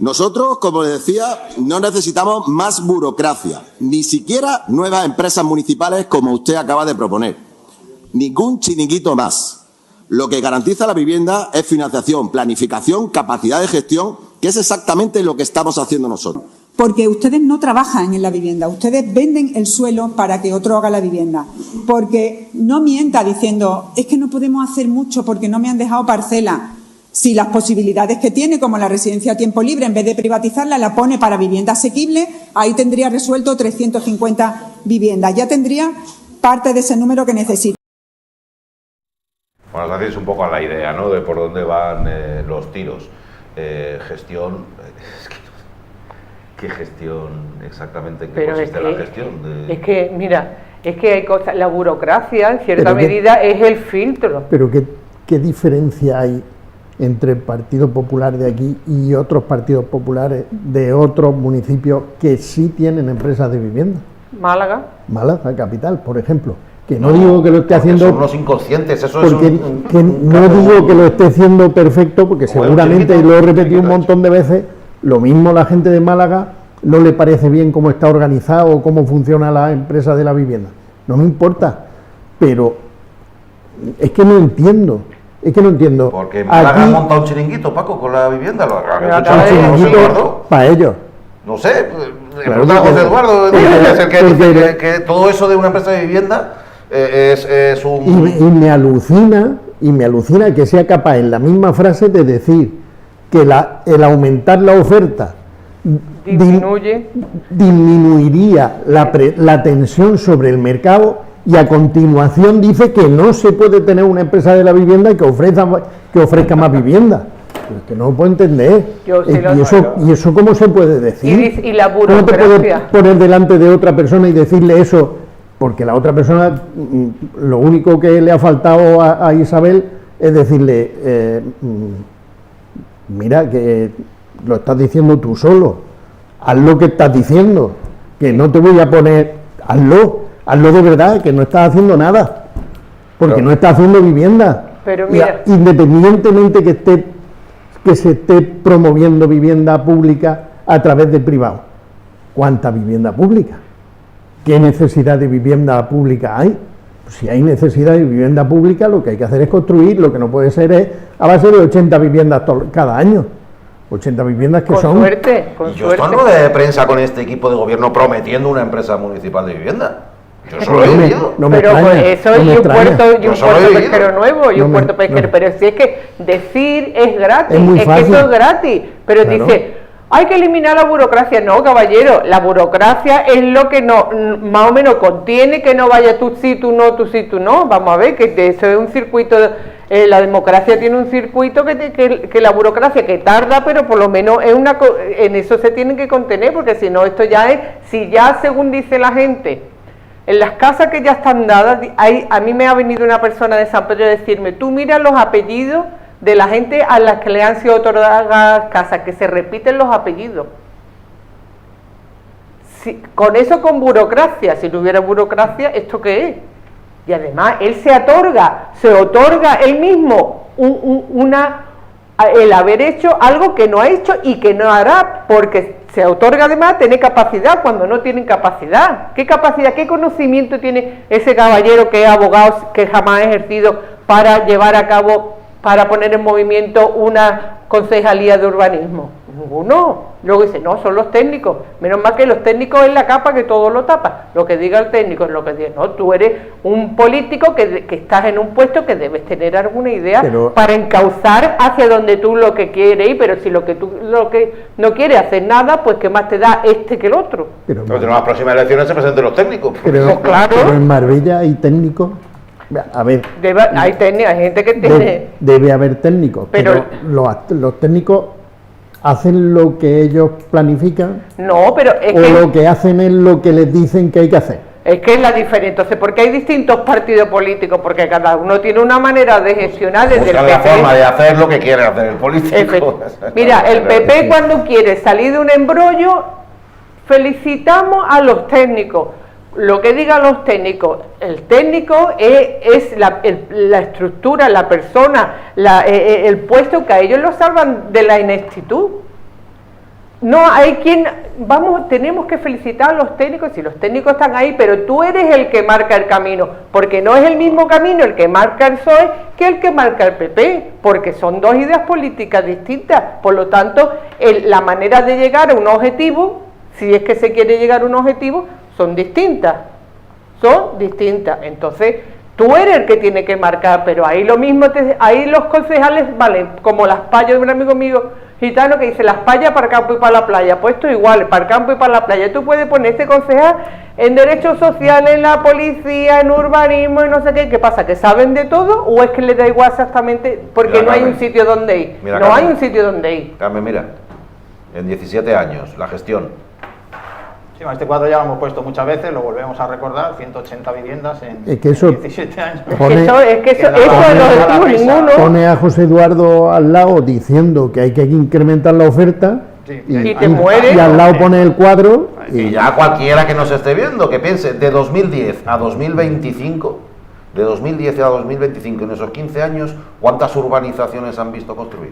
Nosotros, como les decía, no necesitamos más burocracia, ni siquiera nuevas empresas municipales como usted acaba de proponer. Ningún chiringuito más. Lo que garantiza la vivienda es financiación, planificación, capacidad de gestión, que es exactamente lo que estamos haciendo nosotros. Porque ustedes no trabajan en la vivienda, ustedes venden el suelo para que otro haga la vivienda. Porque no mienta diciendo, es que no podemos hacer mucho porque no me han dejado parcela. Si las posibilidades que tiene, como la residencia a tiempo libre, en vez de privatizarla, la pone para vivienda asequible, ahí tendría resuelto 350 viviendas. Ya tendría parte de ese número que necesita. Bueno, os hacéis un poco a la idea, ¿no?, de por dónde van los tiros. Gestión... ¿Qué gestión exactamente? ¿En qué consiste la gestión? Es que, mira, es que hay cosas... La burocracia, en cierta medida, es el filtro. Pero ¿qué diferencia hay entre el Partido Popular de aquí y otros partidos populares de otros municipios que sí tienen empresas de vivienda? Málaga, capital, por ejemplo. Que no digo que lo esté haciendo... Son unos inconscientes, eso porque es que no digo que lo esté haciendo perfecto, porque seguramente, y lo he repetido un montón de veces, lo mismo la gente de Málaga no le parece bien cómo está organizado o cómo funciona la empresa de la vivienda. No me importa, pero es que no entiendo. Porque Málaga han montado un chiringuito, Paco, con la vivienda. Un chiringuito para ellos. No sé, pregunta a José Eduardo, es el que dice que todo eso de una empresa de vivienda es un... Y me alucina que sea capaz en la misma frase de decir que el aumentar la oferta disminuiría la tensión sobre el mercado, y a continuación dice que no se puede tener una empresa de la vivienda que ofrezca más vivienda. Es que no lo puedo entender. ¿Y eso cómo se puede decir? Y la burocracia. ¿Cómo te puedes poner delante de otra persona y decirle eso? Porque la otra persona, lo único que le ha faltado a Isabel es decirle, mira, que lo estás diciendo tú solo, haz lo que estás diciendo, que no te voy a poner, hazlo de verdad, que no estás haciendo nada, porque no estás haciendo vivienda. Pero mira, independientemente que se esté promoviendo vivienda pública a través de privado, ¿cuánta vivienda pública? ¿Qué necesidad de vivienda pública hay? Pues si hay necesidad de vivienda pública, lo que hay que hacer es construir. Lo que no puede ser es a base de 80 viviendas cada año. 80 viviendas que son... Y yo estoy en rueda de prensa con este equipo de gobierno prometiendo una empresa municipal de vivienda. Yo solo he vivido. Pero eso y un puerto pesquero nuevo y un puerto pesquero. Pero si es que decir es gratis, es que eso es gratis. Pero dice, hay que eliminar la burocracia. No, caballero, la burocracia es lo que más o menos contiene que no vaya tú sí, tú no, tú sí, tú no. Vamos a ver, que eso es un circuito... la democracia tiene un circuito que la burocracia que tarda, pero por lo menos en eso se tienen que contener, porque si no, esto ya es... Si ya, según dice la gente... En las casas que ya están dadas, a mí me ha venido una persona de San Pedro a decirme, tú mira los apellidos de la gente a las que le han sido otorgadas casas, que se repiten los apellidos. Con eso, con burocracia, si no hubiera burocracia, ¿esto qué es? Y además, él se otorga él mismo el haber hecho algo que no ha hecho y que no hará, porque se otorga además tener capacidad cuando no tienen capacidad. ¿Qué capacidad, qué conocimiento tiene ese caballero que es abogado, que jamás ha ejercido, para llevar a cabo, para poner en movimiento una concejalía de urbanismo? Ninguno. Luego dice, no, son los técnicos. Menos mal que los técnicos es la capa que todo lo tapa. Lo que diga el técnico es lo que diga. No, tú eres un político que estás en un puesto que debes tener alguna idea para encauzar hacia donde tú lo que quieres ir, pero si lo que no quieres hacer nada, pues ¿qué más te da que el otro? Pero en las próximas elecciones se presenten los técnicos. Pero en Marbella hay técnicos. A ver, hay gente que tiene... Debe haber técnicos, pero los técnicos hacen lo que ellos planifican. No, pero es que lo que hacen es lo que les dicen que hay que hacer. Es que es la diferencia. Entonces, ¿por qué hay distintos partidos políticos? Porque cada uno tiene una manera de gestionar desde el PP. La forma de hacer lo que quiere hacer el político. Mira, el PP cuando quiere salir de un embrollo, felicitamos a los técnicos. lo que digan los técnicos, el técnico es la estructura, la persona, el puesto que a ellos los salvan de la ineptitud. No hay quien, tenemos que felicitar a los técnicos, si los técnicos están ahí, pero tú eres el que marca el camino, porque no es el mismo camino el que marca el PSOE que el que marca el PP, porque son dos ideas políticas distintas. Por lo tanto, la manera de llegar a un objetivo, si es que se quiere llegar a un objetivo, son distintas. Entonces, tú eres el que tiene que marcar, pero ahí lo mismo, ahí los concejales valen como las payas de un amigo mío gitano que dice las payas para el campo y para la playa. Pues esto igual, para el campo y para la playa. Tú puedes poner este concejal en derechos sociales, en la policía, en urbanismo y no sé qué. ¿Qué pasa? ¿Que saben de todo o es que les da igual exactamente? Porque mira, no hay un sitio donde ir. Mira, no hay un sitio donde ir. Carmen, mira, en 17 años, la gestión. Sí, este cuadro ya lo hemos puesto muchas veces, lo volvemos a recordar, 180 viviendas en 17 años. Eso no lo decimos ninguno. Pone a José Eduardo al lado diciendo que hay que incrementar la oferta, sí, y te mueres. Y al lado pone el cuadro. Y ya cualquiera que nos esté viendo, que piense, de 2010 a 2025, en esos 15 años, ¿cuántas urbanizaciones han visto construir?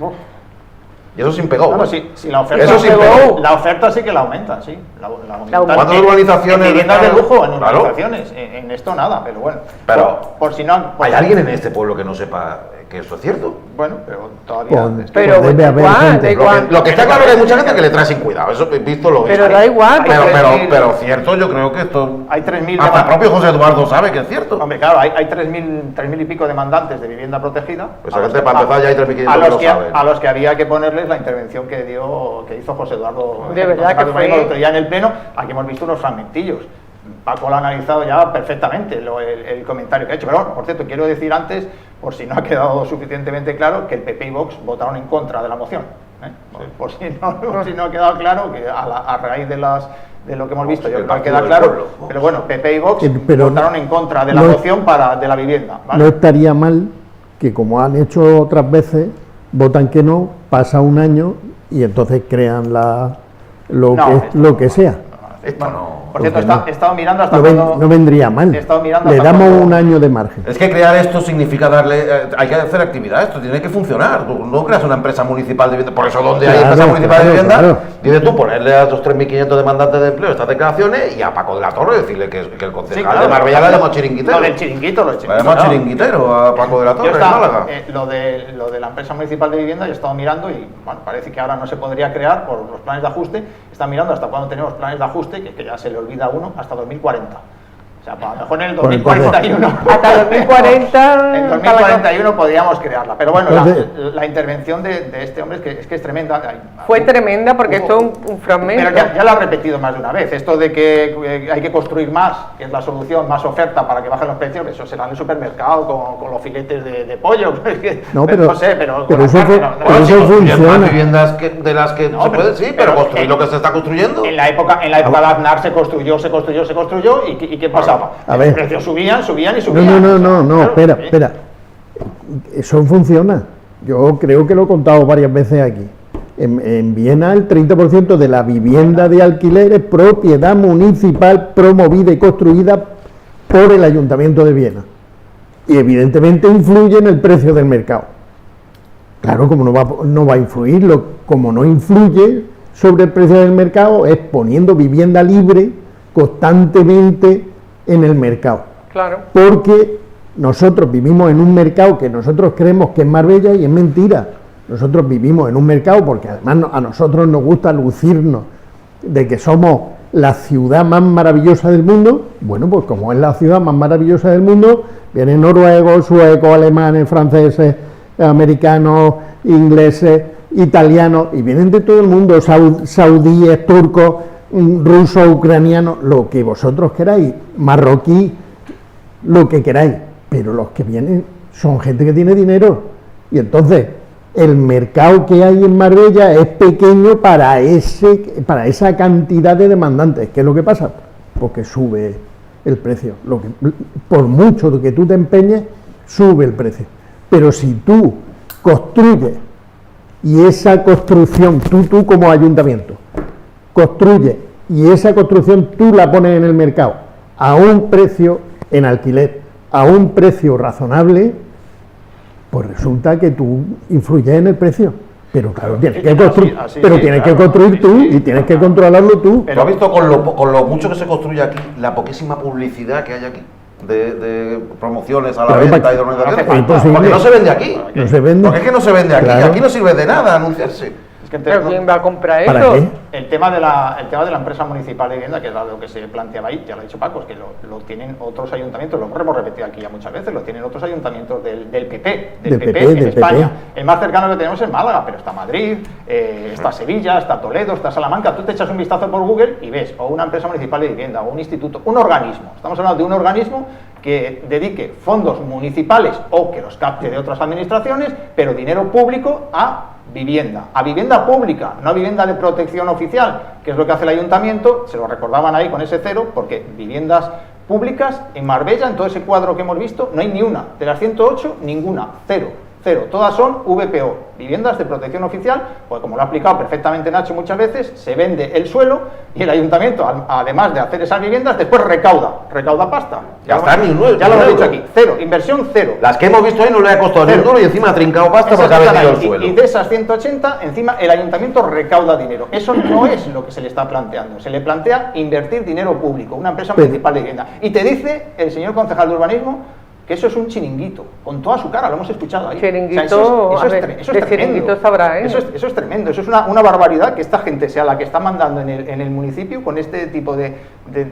Y eso sin pegó. Claro, sí, la oferta, eso sin pegó. La oferta sí que la aumenta, sí. La aumenta. ¿Cuántas urbanizaciones? En viviendas de lujo, en urbanizaciones. Claro. En esto nada, pero bueno. Pero, por si no. ¿hay alguien en este pueblo que no sepa que eso es cierto? Bueno, pero todavía. Pero debe haber gente. Lo que está claro es que hay mucha gente que le trae sin cuidado. Eso visto lo Pero da igual. Pero cierto, yo creo que esto. Hay 3.000. Hasta el propio José Eduardo sabe que es cierto. Hombre, claro, hay 3.000 y pico demandantes de vivienda protegida. Pues a gente, para empezar, ya hay 3.500 que lo saben. A los que había que ponerles la intervención que hizo José Eduardo. De verdad que fue. El otro día en el pleno, aquí hemos visto unos fragmentillos. Paco lo ha analizado ya perfectamente el comentario que ha hecho. Pero bueno, por cierto, quiero decir antes, por si no ha quedado suficientemente claro, que el PP y Vox votaron en contra de la moción. Sí. Por si no ha quedado claro, que a raíz de lo que hemos visto, yo creo que queda claro. Pero bueno, PP y Vox votaron en contra de la moción de la vivienda. ¿Vale? No estaría mal que, como han hecho otras veces, votan que no, pasa un año y entonces crean lo que sea. Esto no. Por cierto, he estado mirando hasta no vendría mal. Le damos un año de margen. Es que crear esto significa darle. Hay que hacer actividad, esto tiene que funcionar. Tú no creas una empresa municipal de vivienda. Por eso, donde hay empresa municipal de vivienda, dices tú, ponerle a los 3.500 demandantes de empleo estas declaraciones y a Paco de la Torre decirle que el concejal de Marbella le damos chiringuitero. Lo del chiringuito, los chiringuitos. Le damos chiringuitero a Paco de la Torre en Málaga. Lo de la empresa municipal de vivienda, yo he estado mirando y bueno, parece que ahora no se podría crear por los planes de ajuste. Están mirando hasta cuándo tenemos planes de ajuste, que ya se le olvida a uno, hasta 2040. O sea, a lo mejor en el 2041. Hasta 2040. En 2041 podríamos crearla. Pero bueno, la intervención de este hombre es que es tremenda. Fue tremenda porque esto es un fragmento. Pero ya lo ha repetido más de una vez. Esto de que hay que construir más, que es la solución, más oferta para que bajen los precios, eso será en el supermercado con los filetes de pollo. No sé, pero eso funciona. Más viviendas de las que se puede, sí, pero construir lo que se está construyendo. En la época de Aznar se construyó. ¿Y qué pasaba? Los precios subían y subían. No, espera. Eso funciona. Yo creo que lo he contado varias veces aquí. En Viena el 30% de la vivienda de alquiler es propiedad municipal promovida y construida por el Ayuntamiento de Viena. Y evidentemente influye en el precio del mercado. Claro, como no va a influir, como no influye sobre el precio del mercado, es poniendo vivienda libre constantemente en el mercado. Claro. Porque nosotros vivimos en un mercado que nosotros creemos que es Marbella y es mentira. Nosotros vivimos en un mercado porque además a nosotros nos gusta lucirnos de que somos la ciudad más maravillosa del mundo. Bueno, pues como es la ciudad más maravillosa del mundo, vienen noruegos, suecos, alemanes, franceses, americanos, ingleses, italianos, y vienen de todo el mundo, saudíes, turcos, rusos, ucranianos, lo que vosotros queráis, marroquí, lo que queráis, pero los que vienen son gente que tiene dinero, y entonces el mercado que hay en Marbella es pequeño para esa cantidad de demandantes. ¿Qué es lo que pasa? Porque sube el precio, por mucho que tú te empeñes, sube el precio, pero si tú construyes, y esa construcción, tú como ayuntamiento, construye y esa construcción tú la pones en el mercado a un precio en alquiler, a un precio razonable, pues resulta que tú influyes en el precio. Pero claro, tienes que construir, tienes que construir tú y tienes que controlarlo tú. Pero has visto con lo mucho que se construye aquí, la poquísima publicidad que hay aquí. De promociones a la venta y de organizaciones, porque no se vende aquí. No se vende. Porque es que no se vende aquí, Claro. Aquí no sirve de nada anunciarse. Es que ¿Pero quién va a comprar ¿Para eso? qué? el tema de la empresa municipal de vivienda, que es lo que se planteaba ahí, ya lo ha dicho Paco, es que lo tienen otros ayuntamientos, lo hemos repetido aquí ya muchas veces, lo tienen otros ayuntamientos del PP, Del PP, en del España. PP. El más cercano que tenemos es Málaga, pero está Madrid, está Sevilla, está Toledo, está Salamanca. Tú te echas un vistazo por Google y ves o una empresa municipal de vivienda, o un instituto, un organismo. Estamos hablando de un organismo que dedique fondos municipales o que los capte de otras administraciones, pero dinero público a vivienda pública, no a vivienda de protección oficial, que es lo que hace el ayuntamiento. Se lo recordaban ahí con ese cero, porque viviendas públicas en Marbella, en todo ese cuadro que hemos visto, no hay ni una. De las 108, ninguna, cero. Todas son VPO, viviendas de protección oficial, pues como lo ha explicado perfectamente Nacho muchas veces, se vende el suelo y el ayuntamiento, además de hacer esas viviendas, después recauda pasta. Ya está, ni un ya lo hemos dicho aquí, cero, inversión cero. Las que hemos visto ahí no le ha costado ni un duro y encima ha trincado pasta Esas porque ha vendido el están ahí, suelo. y de esas 180, encima el ayuntamiento recauda dinero. Eso no es lo que se le está planteando. Se le plantea invertir dinero público, una empresa municipal de vivienda. Y te dice el señor concejal de urbanismo que eso es un chiringuito, con toda su cara, lo hemos escuchado ahí. Chiringuito, eso es tremendo. chiringuito sabrá, ¿eh? Eso es tremendo, eso es una barbaridad que esta gente sea la que está mandando en el municipio con este tipo de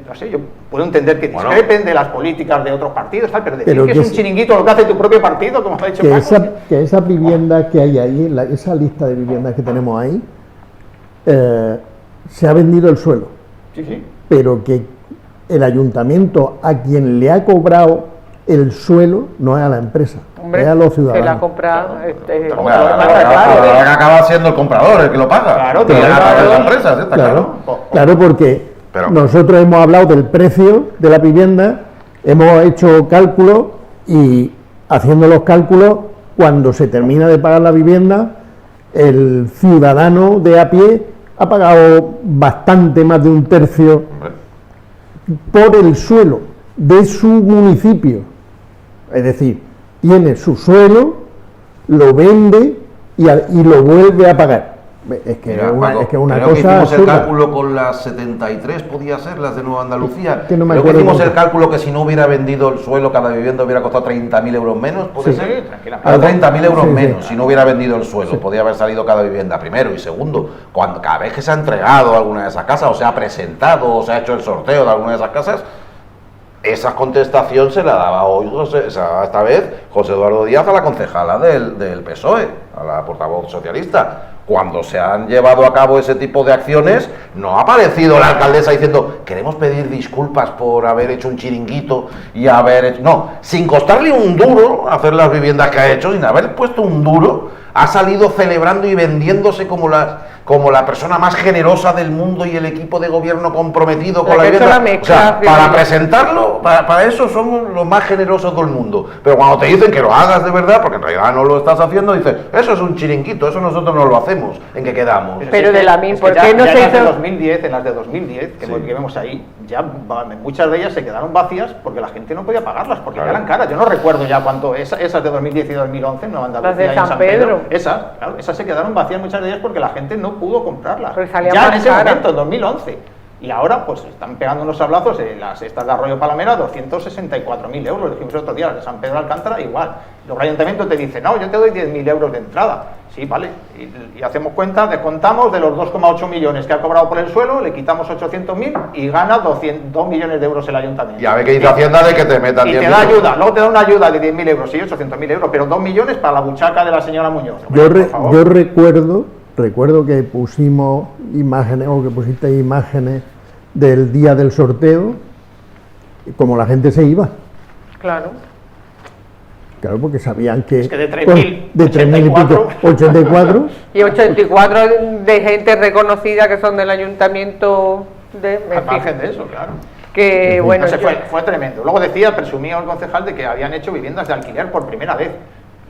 no sé, yo puedo entender que discrepen de las políticas de otros partidos, tal, pero decir que es un chiringuito lo que hace tu propio partido, como ha dicho Paco. Que esas viviendas que hay ahí, esa lista de viviendas que tenemos ahí, se ha vendido el suelo. Sí. Pero que el ayuntamiento a quien le ha cobrado el suelo no es a la empresa, es a los ciudadanos. Se la ha comprado. Acaba siendo el comprador el que lo paga. Claro, la empresa, está claro, porque nosotros hemos hablado del precio de la vivienda, hemos hecho cálculos y haciendo los cálculos, cuando se termina de pagar la vivienda, el ciudadano de a pie ha pagado bastante más de un tercio por el suelo de su municipio. Es decir, tiene su suelo, lo vende y lo vuelve a pagar. Es que es una creo cosa que hicimos absurda. el cálculo con las 73, podía ser, las de Nueva Andalucía. Que no me creo que acuerdo hicimos mucho. el cálculo que si no hubiera vendido el suelo, cada vivienda hubiera costado 30.000 euros menos, ¿puede Sí. ser? Sí, tranquilamente. 30.000 euros Sí, sí. menos, si no hubiera vendido el suelo. Podía haber salido cada vivienda, primero. Y segundo, cada vez que se ha entregado alguna de esas casas, o se ha presentado, o se ha hecho el sorteo de alguna de esas casas, esa contestación se la daba hoy, esta vez, José Eduardo Díaz a la concejala del PSOE, a la portavoz socialista. Cuando se han llevado a cabo ese tipo de acciones, no ha aparecido la alcaldesa diciendo queremos pedir disculpas por haber hecho un chiringuito y haber hecho... No, sin costarle un duro hacer las viviendas que ha hecho, sin haber puesto un duro, ha salido celebrando y vendiéndose como la persona más generosa del mundo y el equipo de gobierno comprometido con la vivienda. O sea, para presentarlo, para eso somos los más generosos del mundo. Pero cuando te dicen que lo hagas de verdad, porque en realidad no lo estás haciendo, dices, eso es un chiringuito, eso nosotros no lo hacemos. ¿En qué quedamos? Pero de la misma, ¿por ya, qué no ya se en las de hizo? 2010, en las de 2010, que vemos ahí, ya muchas de ellas se quedaron vacías porque la gente no podía pagarlas, porque ya eran caras. Yo no recuerdo ya cuánto, esas de 2010 y 2011, no Andalucía Las de y San Pedro. Esas se quedaron vacías muchas de ellas porque la gente no pudo comprarlas. Porque salían Ya más en ese caras. momento, en 2011. Y ahora, pues están pegando unos sablazos, estas de Arroyo Palamera, 264.000 euros. Dijimos el otro día, las de San Pedro de Alcántara, igual. Luego el ayuntamiento te dice, no, yo te doy 10.000 euros de entrada. Sí, vale. Y hacemos cuenta, descontamos de los 2,8 millones que ha cobrado por el suelo, le quitamos 800.000 y gana 2 millones de euros el ayuntamiento. Ya ve que dice Hacienda de que te metan 10.000 Y te da euros. ayuda, luego te da una ayuda de 10.000 euros, sí, 800.000 euros, pero 2 millones para la buchaca de la señora Muñoz. Hombre, por favor. Yo recuerdo que pusimos imágenes, o que pusiste imágenes del día del sorteo, y como la gente se iba. Claro. Claro, porque sabían que... Es que de 3.000, de 3.000 y pico, 84. Y 84 de gente reconocida que son del ayuntamiento de... Al margen de eso, claro. Que bueno, No sé, fue tremendo. Luego decía, presumía el concejal de que habían hecho viviendas de alquiler por primera vez.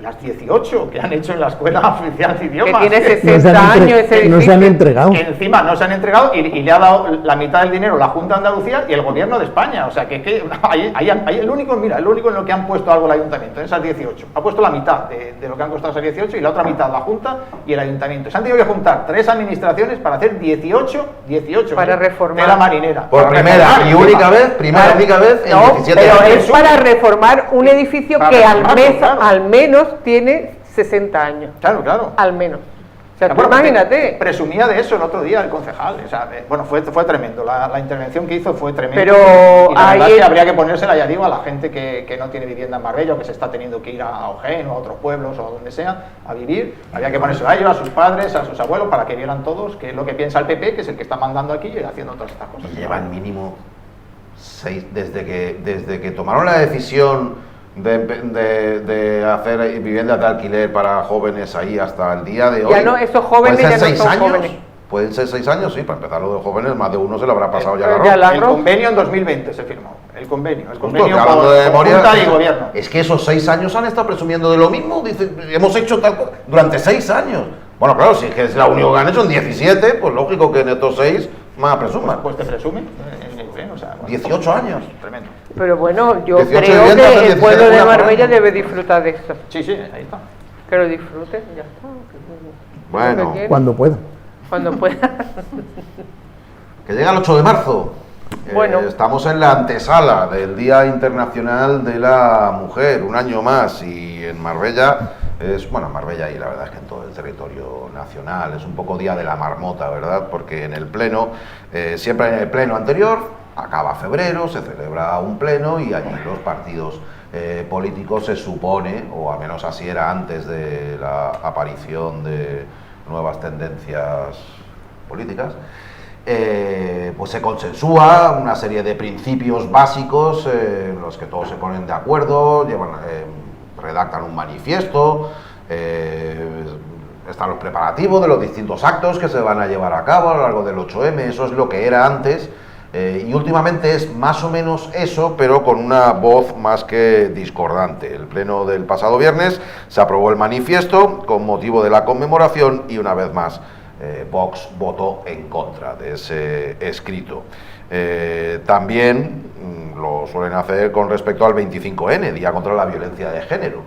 las 18 que han hecho en la Escuela Oficial de Idiomas. Que tiene 60 años ese edificio. No se han entregado. Que encima no se han entregado y le ha dado la mitad del dinero la Junta de Andalucía y el Gobierno de España. O sea, que ahí el único en lo que han puesto algo el Ayuntamiento, en esas 18. Ha puesto la mitad de lo que han costado esas 18 y la otra mitad la Junta y el Ayuntamiento. Se han tenido que juntar 3 administraciones para hacer 18 para reformar. de la marinera. Por primera y única vez en 17 pero años. es para reformar un edificio que al menos tiene 60 años. Claro. Al menos. O sea, Bueno, imagínate. Presumía de eso el otro día el concejal. O sea, bueno, fue tremendo. La intervención que hizo fue tremenda. Pero y la verdad es que habría que ponérsela, ya digo, a la gente que no tiene vivienda en Marbella o que se está teniendo que ir a Ojén o a otros pueblos o a donde sea a vivir. Habría que ponérsela a ellos, a sus padres, a sus abuelos, para que vieran todos qué es lo que piensa el PP, que es el que está mandando aquí y haciendo todas estas cosas. Llevan mínimo 6, desde que tomaron la decisión de hacer viviendas de alquiler para jóvenes ahí hasta el día de hoy. Ya no, esos jóvenes ya no son jóvenes. Pueden ser 6 años, sí, para empezar lo de jóvenes, más de uno se le habrá pasado ya el convenio en 2020 se firmó. El convenio hablando de memoria, Junta y Gobierno. Es que esos 6 años han estado presumiendo de lo mismo. Dicen, hemos hecho tal cosa durante 6 años. Bueno, claro, si es la única que han hecho en 17, pues lógico que en estos 6 más presuman. Pues te presumen. O sea, 18 años. Tremendo. Pero bueno, yo 18 creo viviendas, que el pueblo de 16 Marbella debe disfrutar de esto. Sí, ahí está. Que lo disfruten, ya está. Bueno, cuando pueda. Cuando pueda. Que llega el 8 de marzo. Bueno. Estamos en la antesala del Día Internacional de la Mujer, un año más, y en Marbella Marbella y la verdad es que en todo el territorio nacional es un poco Día de la Marmota, ¿verdad? Porque en el pleno, siempre en el pleno anterior, acaba febrero, se celebra un pleno y allí los partidos políticos se supone, o al menos así era antes de la aparición de nuevas tendencias políticas, pues se consensúa una serie de principios básicos en los que todos se ponen de acuerdo, redactan un manifiesto, están los preparativos de los distintos actos que se van a llevar a cabo a lo largo del 8M, eso es lo que era antes, y últimamente es más o menos eso, pero con una voz más que discordante. El pleno del pasado viernes se aprobó el manifiesto con motivo de la conmemoración y una vez más Vox votó en contra de ese escrito. También lo suelen hacer con respecto al 25N, Día contra la Violencia de Género.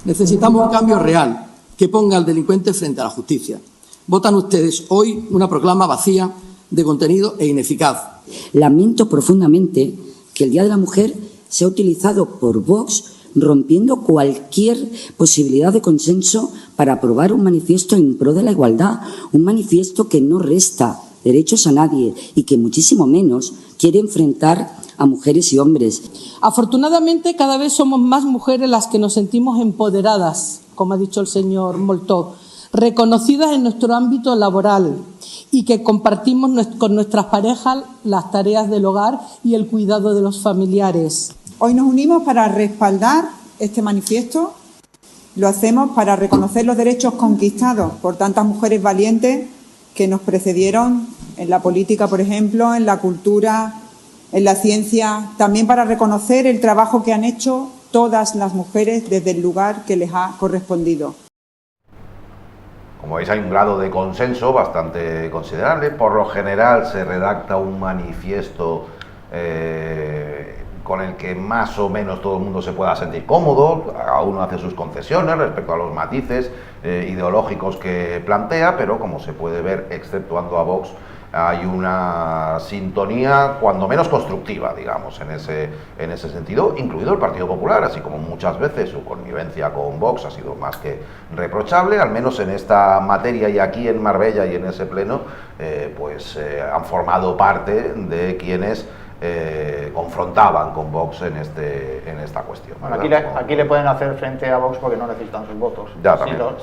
Necesitamos un cambio real que ponga al delincuente frente a la justicia. Votan ustedes hoy una proclama vacía de contenido e ineficaz. Lamento profundamente que el Día de la Mujer sea utilizado por Vox rompiendo cualquier posibilidad de consenso para aprobar un manifiesto en pro de la igualdad, un manifiesto que no resta derechos a nadie y que muchísimo menos quiere enfrentar a mujeres y hombres. Afortunadamente, cada vez somos más mujeres las que nos sentimos empoderadas, como ha dicho el señor Moltó, reconocidas en nuestro ámbito laboral y que compartimos con nuestras parejas las tareas del hogar y el cuidado de los familiares. Hoy nos unimos para respaldar este manifiesto. Lo hacemos para reconocer los derechos conquistados por tantas mujeres valientes que nos precedieron en la política, por ejemplo, en la cultura, en la ciencia, también para reconocer el trabajo que han hecho todas las mujeres desde el lugar que les ha correspondido. Como veis, hay un grado de consenso bastante considerable. Por lo general se redacta un manifiesto con el que más o menos todo el mundo se pueda sentir cómodo, cada uno hace sus concesiones respecto a los matices ideológicos que plantea, pero como se puede ver, exceptuando a Vox, hay una sintonía cuando menos constructiva, digamos, en ese sentido, incluido el Partido Popular, así como muchas veces su connivencia con Vox ha sido más que reprochable, al menos en esta materia y aquí en Marbella y en ese pleno, han formado parte de quienes confrontaban con Vox en esta cuestión. Bueno, aquí le pueden hacer frente a Vox porque no necesitan sus votos.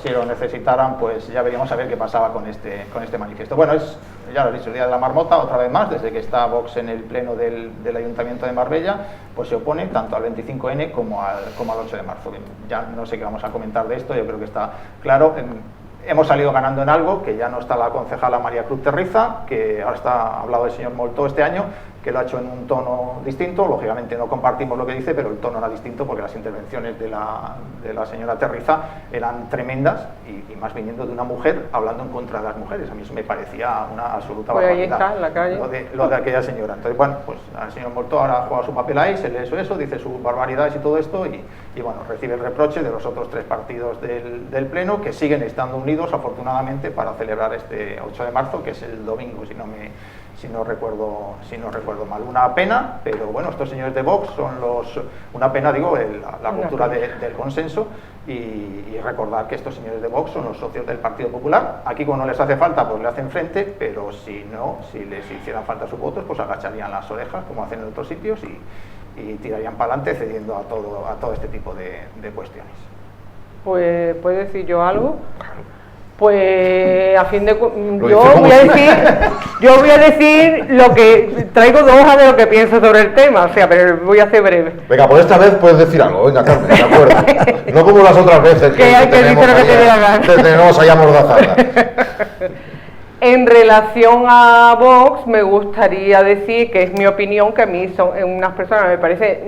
Si lo necesitaran, pues ya veríamos a ver qué pasaba con este manifiesto. Bueno, ya lo he dicho, el Día de la Marmota, otra vez más, desde que está Vox en el pleno del Ayuntamiento de Marbella, pues se opone tanto al 25N como al 8 de marzo. Bien, ya no sé qué vamos a comentar de esto, yo creo que está claro. Hemos salido ganando en algo, que ya no está la concejala María Cruz Terriza, que ahora está hablado del señor Moltó este año, que lo ha hecho en un tono distinto. Lógicamente no compartimos lo que dice, pero el tono era distinto porque las intervenciones de la señora Terriza eran tremendas y más viniendo de una mujer hablando en contra de las mujeres. A mí eso me parecía una absoluta barbaridad. Ahí está, en la calle. Lo de aquella señora. Entonces, bueno, pues el señor Moltó ahora juega su papel ahí, se lee eso, dice sus barbaridades y todo esto y bueno, recibe el reproche de los otros 3 partidos del Pleno que siguen estando unidos, afortunadamente, para celebrar este 8 de marzo, que es el domingo, si no recuerdo mal. Una pena, pero bueno, estos señores de Vox son una pena, digo, la ruptura del consenso y recordar que estos señores de Vox son los socios del Partido Popular. Aquí, cuando no les hace falta, pues le hacen frente, pero si les hicieran falta sus votos, pues agacharían las orejas, como hacen en otros sitios, y tirarían para adelante cediendo a todo este tipo de cuestiones. Pues, ¿puedo decir yo algo? Pues a fin de yo voy a decir lo que traigo 2 hojas de lo que pienso sobre el tema, o sea, pero voy a ser breve. Venga, por esta vez puedes decir algo, venga, Carmen, de acuerdo. No como las otras veces que tenemos ahí amordazada. En relación a Vox, me gustaría decir que es mi opinión, que a mí son unas personas, me parece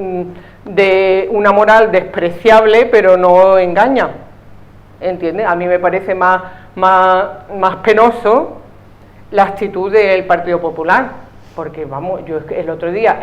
de una moral despreciable, pero no engaña. ¿Entiendes? A mí me parece más penoso la actitud del Partido Popular, porque vamos, yo el otro día,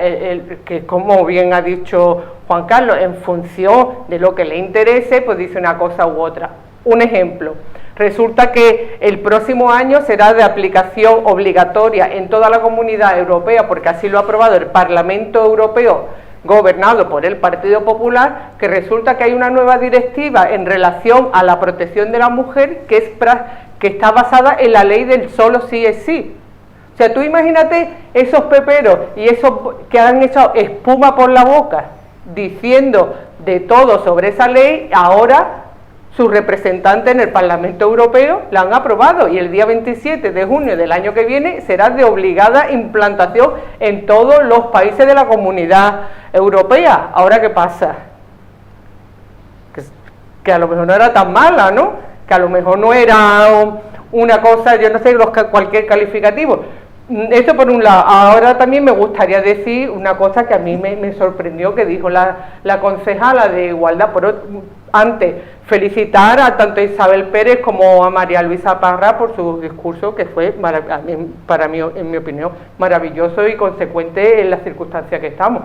que como bien ha dicho Juan Carlos, en función de lo que le interese, pues dice una cosa u otra. Un ejemplo, resulta que el próximo año será de aplicación obligatoria en toda la Comunidad Europea, porque así lo ha aprobado el Parlamento Europeo, gobernado por el Partido Popular, que resulta que hay una nueva directiva en relación a la protección de la mujer que está basada en la ley del solo sí es sí. O sea, tú imagínate esos peperos y esos que han echado espuma por la boca diciendo de todo sobre esa ley, ahora sus representantes en el Parlamento Europeo la han aprobado y el día 27 de junio del año que viene será de obligada implantación en todos los países de la Comunidad Europea. ¿Ahora qué pasa? Que a lo mejor no era tan mala, ¿no? Que a lo mejor no era una cosa, yo no sé, cualquier calificativo. Esto por un lado. Ahora también me gustaría decir una cosa que a mí me sorprendió, que dijo la concejala de Igualdad. Antes, felicitar a tanto a Isabel Pérez como a María Luisa Parra por su discurso, que fue, para mí, en mi opinión, maravilloso y consecuente en las circunstancias que estamos.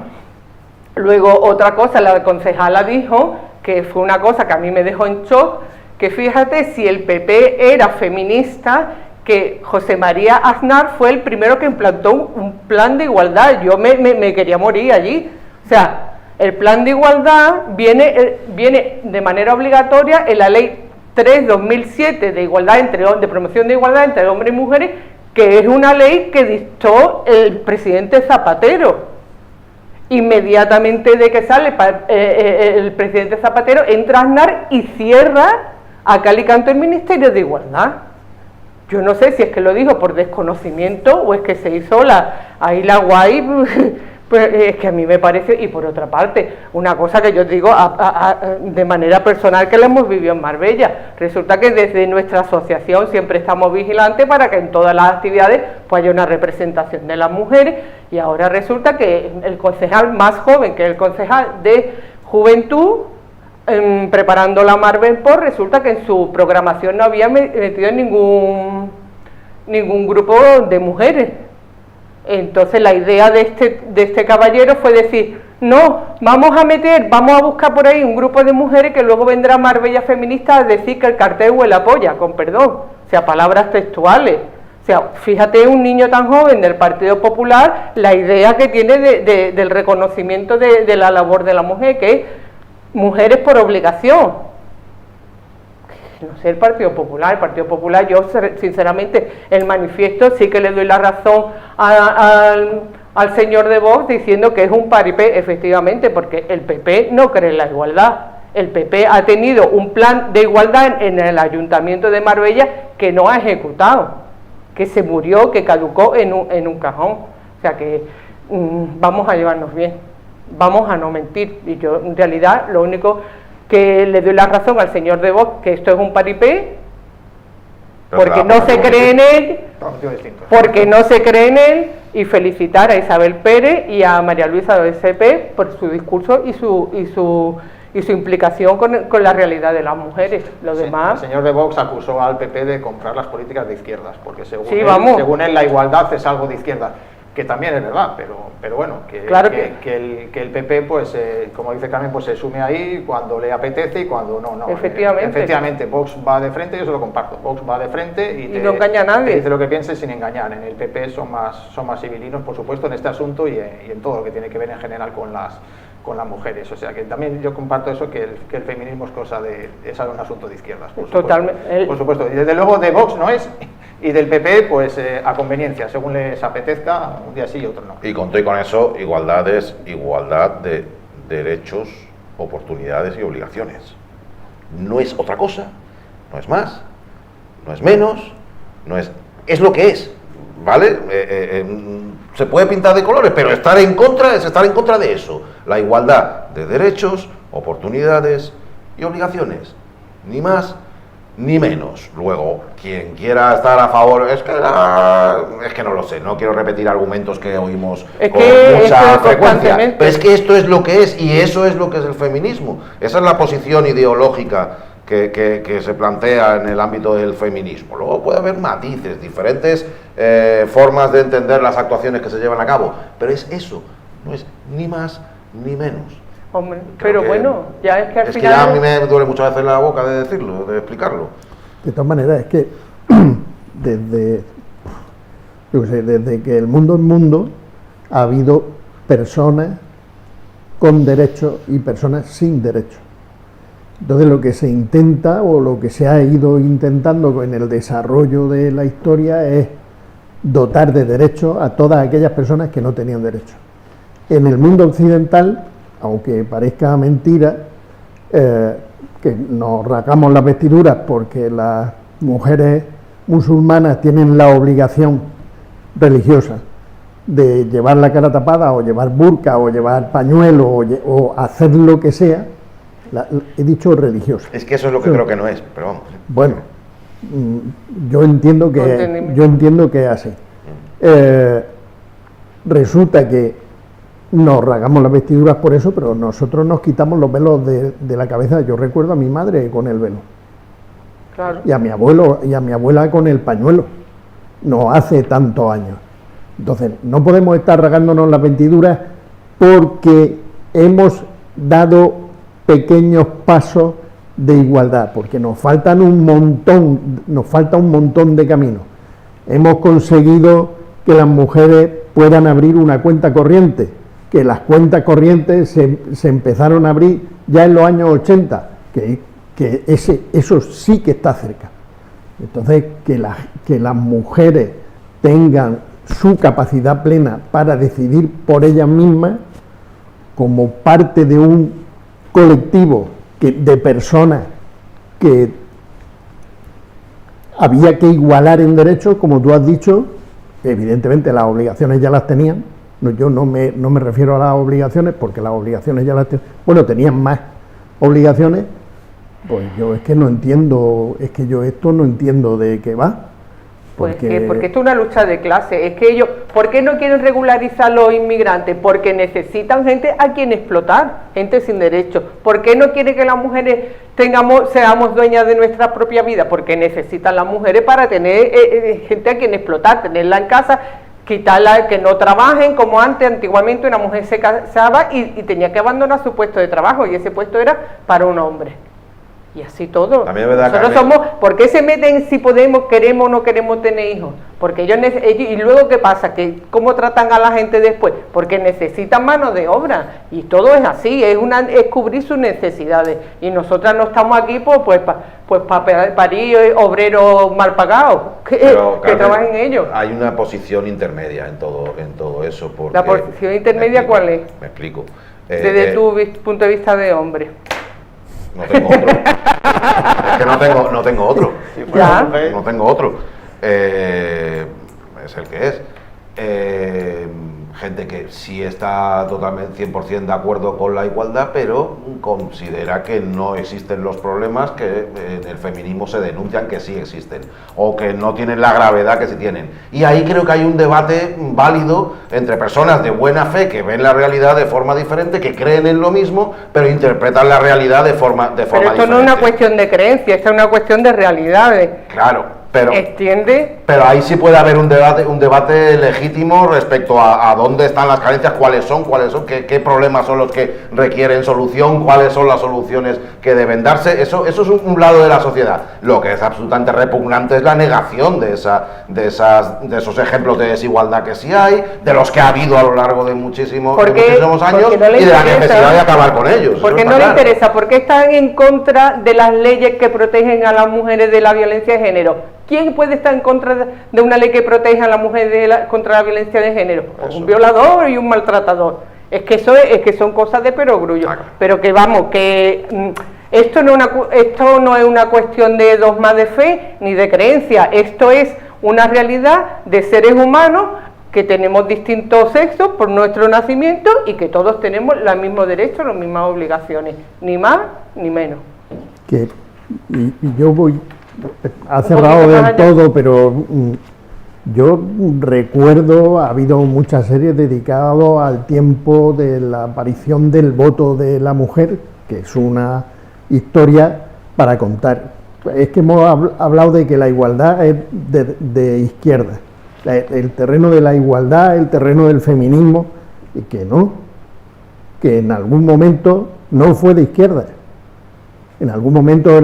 Luego, otra cosa, la concejala dijo, que fue una cosa que a mí me dejó en shock, que fíjate, si el PP era feminista, que José María Aznar fue el primero que implantó un plan de igualdad. Yo me quería morir allí. O sea, el plan de igualdad viene de manera obligatoria en la ley 3/2007 de igualdad de promoción de igualdad entre hombres y mujeres, que es una ley que dictó el presidente Zapatero. Inmediatamente de que sale el presidente Zapatero, entra Aznar y cierra a cal y canto el Ministerio de Igualdad. Yo no sé si es que lo dijo por desconocimiento o es que se hizo ahí la guay, pues es que a mí me parece. Y por otra parte, una cosa que yo digo de manera personal, que lo hemos vivido en Marbella, resulta que desde nuestra asociación siempre estamos vigilantes para que en todas las actividades pues haya una representación de las mujeres, y ahora resulta que el concejal más joven, que el concejal de Juventud, preparando la Marbenpor, resulta que en su programación no había metido ningún grupo de mujeres. Entonces la idea de este caballero fue decir, no, vamos a buscar por ahí un grupo de mujeres que luego vendrá Marbella Feminista a decir que el cartel huele a polla, con perdón, o sea, palabras textuales. O sea, fíjate, un niño tan joven del Partido Popular, la idea que tiene del reconocimiento de la labor de la mujer, que es mujeres por obligación. No sé, el Partido Popular, yo sinceramente, el manifiesto sí que le doy la razón al señor de Vox diciendo que es un paripé, efectivamente, porque el PP no cree en la igualdad. El PP ha tenido un plan de igualdad en el Ayuntamiento de Marbella que no ha ejecutado, que se murió, que caducó en un cajón. O sea que vamos a llevarnos bien, vamos a no mentir. Y yo, en realidad, lo único que le doy la razón al señor de Vox, que esto es un paripé, porque no se cree en él, y felicitar a Isabel Pérez y a María Luisa de SP por su discurso y su implicación con la realidad de las mujeres. Lo demás... El señor de Vox acusó al PP de comprar las políticas de izquierdas, porque según él la igualdad es algo de izquierda, que también es verdad, pero bueno, que el PP, pues como dice Carmen, pues se sume ahí cuando le apetece y cuando no. Efectivamente, Vox va de frente, yo se lo comparto, Vox va de frente y no engaña a nadie. Te dice lo que piense sin engañar. En el PP son más civilinos, por supuesto, en este asunto y en todo lo que tiene que ver en general con las mujeres, o sea que también yo comparto eso, que el feminismo es un asunto de izquierdas, por supuesto. Totalmente. Por supuesto, y desde luego de Vox no es, y del PP pues a conveniencia, según les apetezca, un día sí y otro no. Y con todo y con eso, igualdad es igualdad de derechos, oportunidades y obligaciones. No es otra cosa, no es más, no es menos, es lo que es, ¿vale? Se puede pintar de colores, pero estar en contra es estar en contra de eso. La igualdad de derechos, oportunidades y obligaciones. Ni más ni menos. Luego, quien quiera estar a favor, es que no lo sé, no quiero repetir argumentos que oímos con mucha frecuencia. Pero es que esto es lo que es, y eso es lo que es el feminismo. Esa es la posición ideológica que se plantea en el ámbito del feminismo. Luego puede haber matices, diferentes formas de entender las actuaciones que se llevan a cabo, pero es eso, no es ni más ni menos. Hombre, pero bueno, ya es que al final... Es que ya a mí me duele muchas veces la boca de decirlo, de explicarlo. De todas maneras, es que desde que el mundo es mundo, ha habido personas con derechos y personas sin derechos. Entonces lo que se intenta o lo que se ha ido intentando en el desarrollo de la historia es dotar de derechos a todas aquellas personas que no tenían derechos. En el mundo occidental, aunque parezca mentira, que nos rasgamos las vestiduras porque las mujeres musulmanas tienen la obligación religiosa de llevar la cara tapada o llevar burka o llevar pañuelo o hacer lo que sea. He dicho religiosa. Es que eso es lo que creo que no es, pero vamos. Bueno, yo entiendo que es así. Resulta que nos rasgamos las vestiduras por eso, pero nosotros nos quitamos los velos de la cabeza. Yo recuerdo a mi madre con el velo. Claro. Y a mi abuelo y a mi abuela con el pañuelo. No hace tantos años. Entonces, no podemos estar rasgándonos las vestiduras porque hemos dado pequeños pasos de igualdad, porque nos falta un montón de camino. Hemos conseguido que las mujeres puedan abrir una cuenta corriente, que las cuentas corrientes se empezaron a abrir ya en los años 80, que eso sí que está cerca. Entonces, que las mujeres tengan su capacidad plena para decidir por ellas mismas, como parte de un colectivo de personas que había que igualar en derechos, como tú has dicho, evidentemente las obligaciones ya las tenían. Yo no me refiero a las obligaciones, porque las obligaciones ya las tenían. Bueno, tenían más obligaciones. Pues yo es que no entiendo, esto no entiendo de qué va. Porque esto es una lucha de clase. Es que ellos, ¿por qué no quieren regularizar los inmigrantes? Porque necesitan gente a quien explotar, gente sin derechos. ¿Por qué no quieren que las mujeres seamos dueñas de nuestra propia vida? Porque necesitan las mujeres para tener gente a quien explotar, tenerla en casa, quitarla, que no trabajen como antiguamente una mujer se casaba y tenía que abandonar su puesto de trabajo, y ese puesto era para un hombre. Y así todo. Nosotros somos, ¿por qué se meten si podemos, queremos o no queremos tener hijos? Porque ellos y luego ¿qué pasa? Que ¿cómo tratan a la gente después? Porque necesitan mano de obra, y todo es así, es cubrir sus necesidades, y nosotras no estamos aquí pues para parir obreros mal pagados que trabajen ellos. Hay una posición intermedia en todo eso. Porque, ¿la posición intermedia cuál es? Me explico. Desde tu punto de vista de hombre. No tengo otro. Es que no tengo otro. ¿Ya? No tengo otro. Es el que es. gente que sí está totalmente 100% de acuerdo con la igualdad, pero considera que no existen los problemas que en el feminismo se denuncian que sí existen, o que no tienen la gravedad que sí tienen. Y ahí creo que hay un debate válido entre personas de buena fe que ven la realidad de forma diferente, que creen en lo mismo, pero interpretan la realidad de forma pero esto diferente. No es una cuestión de creencia, esto es una cuestión de realidades. Claro. Pero, ¿entiende? Pero ahí sí puede haber un debate legítimo respecto a dónde están las carencias, cuáles son, qué problemas son los que requieren solución, cuáles son las soluciones que deben darse. Eso es un lado de la sociedad. Lo que es absolutamente repugnante es la negación de esos ejemplos de desigualdad que sí hay, de los que ha habido a lo largo de muchísimos años, no y de la necesidad de acabar con ellos. Porque no le interesa, porque están en contra de las leyes que protegen a las mujeres de la violencia de género. ¿Quién puede estar en contra de una ley que protege a la mujer contra la violencia de género? Un violador y un maltratador. Es que son cosas de perogrullo. Claro. Pero que vamos, que esto no es una cuestión de dogma de fe ni de creencia. Esto es una realidad de seres humanos que tenemos distintos sexos por nuestro nacimiento y que todos tenemos los mismos derechos, las mismas obligaciones, ni más ni menos. Y yo voy... Ha cerrado del todo, pero yo recuerdo, ha habido muchas series dedicadas al tiempo de la aparición del voto de la mujer, que es una historia para contar. Es que hemos hablado de que la igualdad es de izquierda, el terreno de la igualdad, el terreno del feminismo, y que no, que en algún momento no fue de izquierda, en algún momento...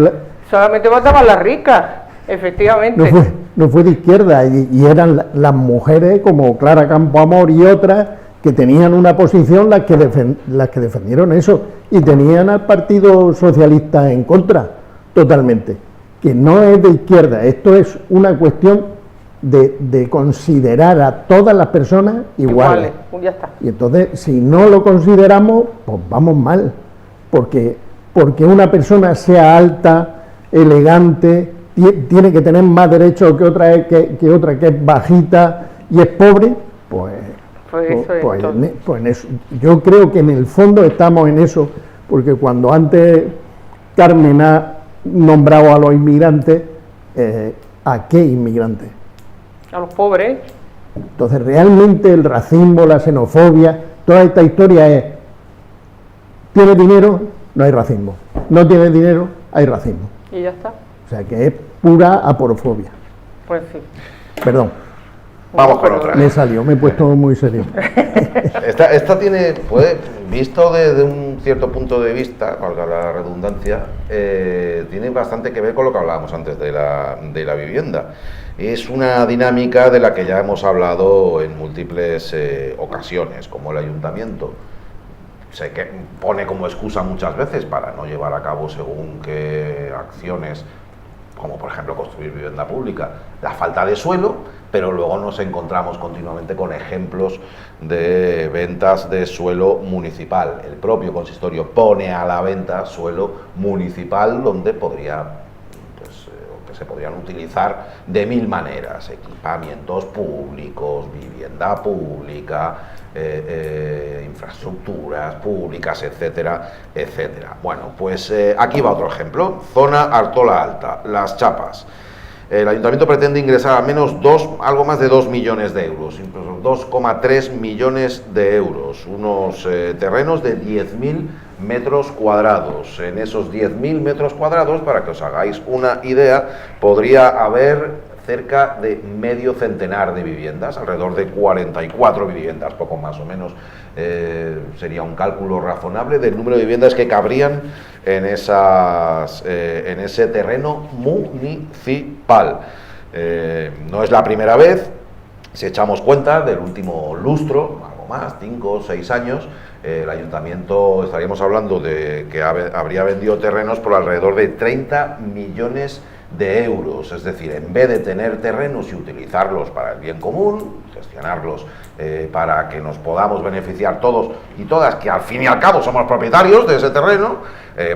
Solamente votaban las ricas, efectivamente. No fue de izquierda, y eran las mujeres como Clara Campoamor y otras que tenían una posición las que defendieron eso, y tenían al Partido Socialista en contra, totalmente. Que no es de izquierda, esto es una cuestión de considerar a todas las personas iguales. Ya está. Y entonces, si no lo consideramos, pues vamos mal, porque una persona sea alta, elegante, tiene que tener más derechos que otra que es bajita y es pobre, pues en eso. Yo creo que en el fondo estamos en eso, porque cuando antes Carmen ha nombrado a los inmigrantes, ¿a qué inmigrantes? A los pobres. Entonces realmente el racismo, la xenofobia, toda esta historia es: ¿tienes dinero? No hay racismo. ¿No tienes dinero? Hay racismo. Y ya está. O sea que es pura aporofobia. Pues sí. Perdón. Vamos con otra. Me he puesto muy serio. Esta tiene, visto desde un cierto punto de vista, valga la redundancia, tiene bastante que ver con lo que hablábamos antes de la vivienda. Es una dinámica de la que ya hemos hablado en múltiples ocasiones, como el ayuntamiento se pone como excusa muchas veces para no llevar a cabo según qué acciones, como por ejemplo construir vivienda pública, la falta de suelo, pero luego nos encontramos continuamente con ejemplos de ventas de suelo municipal. El propio consistorio pone a la venta suelo municipal donde se podrían utilizar de mil maneras: equipamientos públicos, vivienda pública, infraestructuras públicas, etcétera, etcétera. Bueno, pues aquí va otro ejemplo: zona Artola Alta, Las Chapas. El ayuntamiento pretende ingresar al menos algo más de 2 millones de euros, incluso 2,3 millones de euros, unos terrenos de 10.000 metros cuadrados. En esos 10.000 metros cuadrados, para que os hagáis una idea, podría haber cerca de medio centenar de viviendas, alrededor de 44 viviendas, poco más o menos. Sería un cálculo razonable del número de viviendas que cabrían en ese terreno municipal. No es la primera vez, si echamos cuenta del último lustro, algo más, 5 o 6 años, el ayuntamiento, estaríamos hablando de que habría vendido terrenos por alrededor de 30 millones de euros, es decir, en vez de tener terrenos y utilizarlos para el bien común, gestionarlos para que nos podamos beneficiar todos y todas, que al fin y al cabo somos propietarios de ese terreno,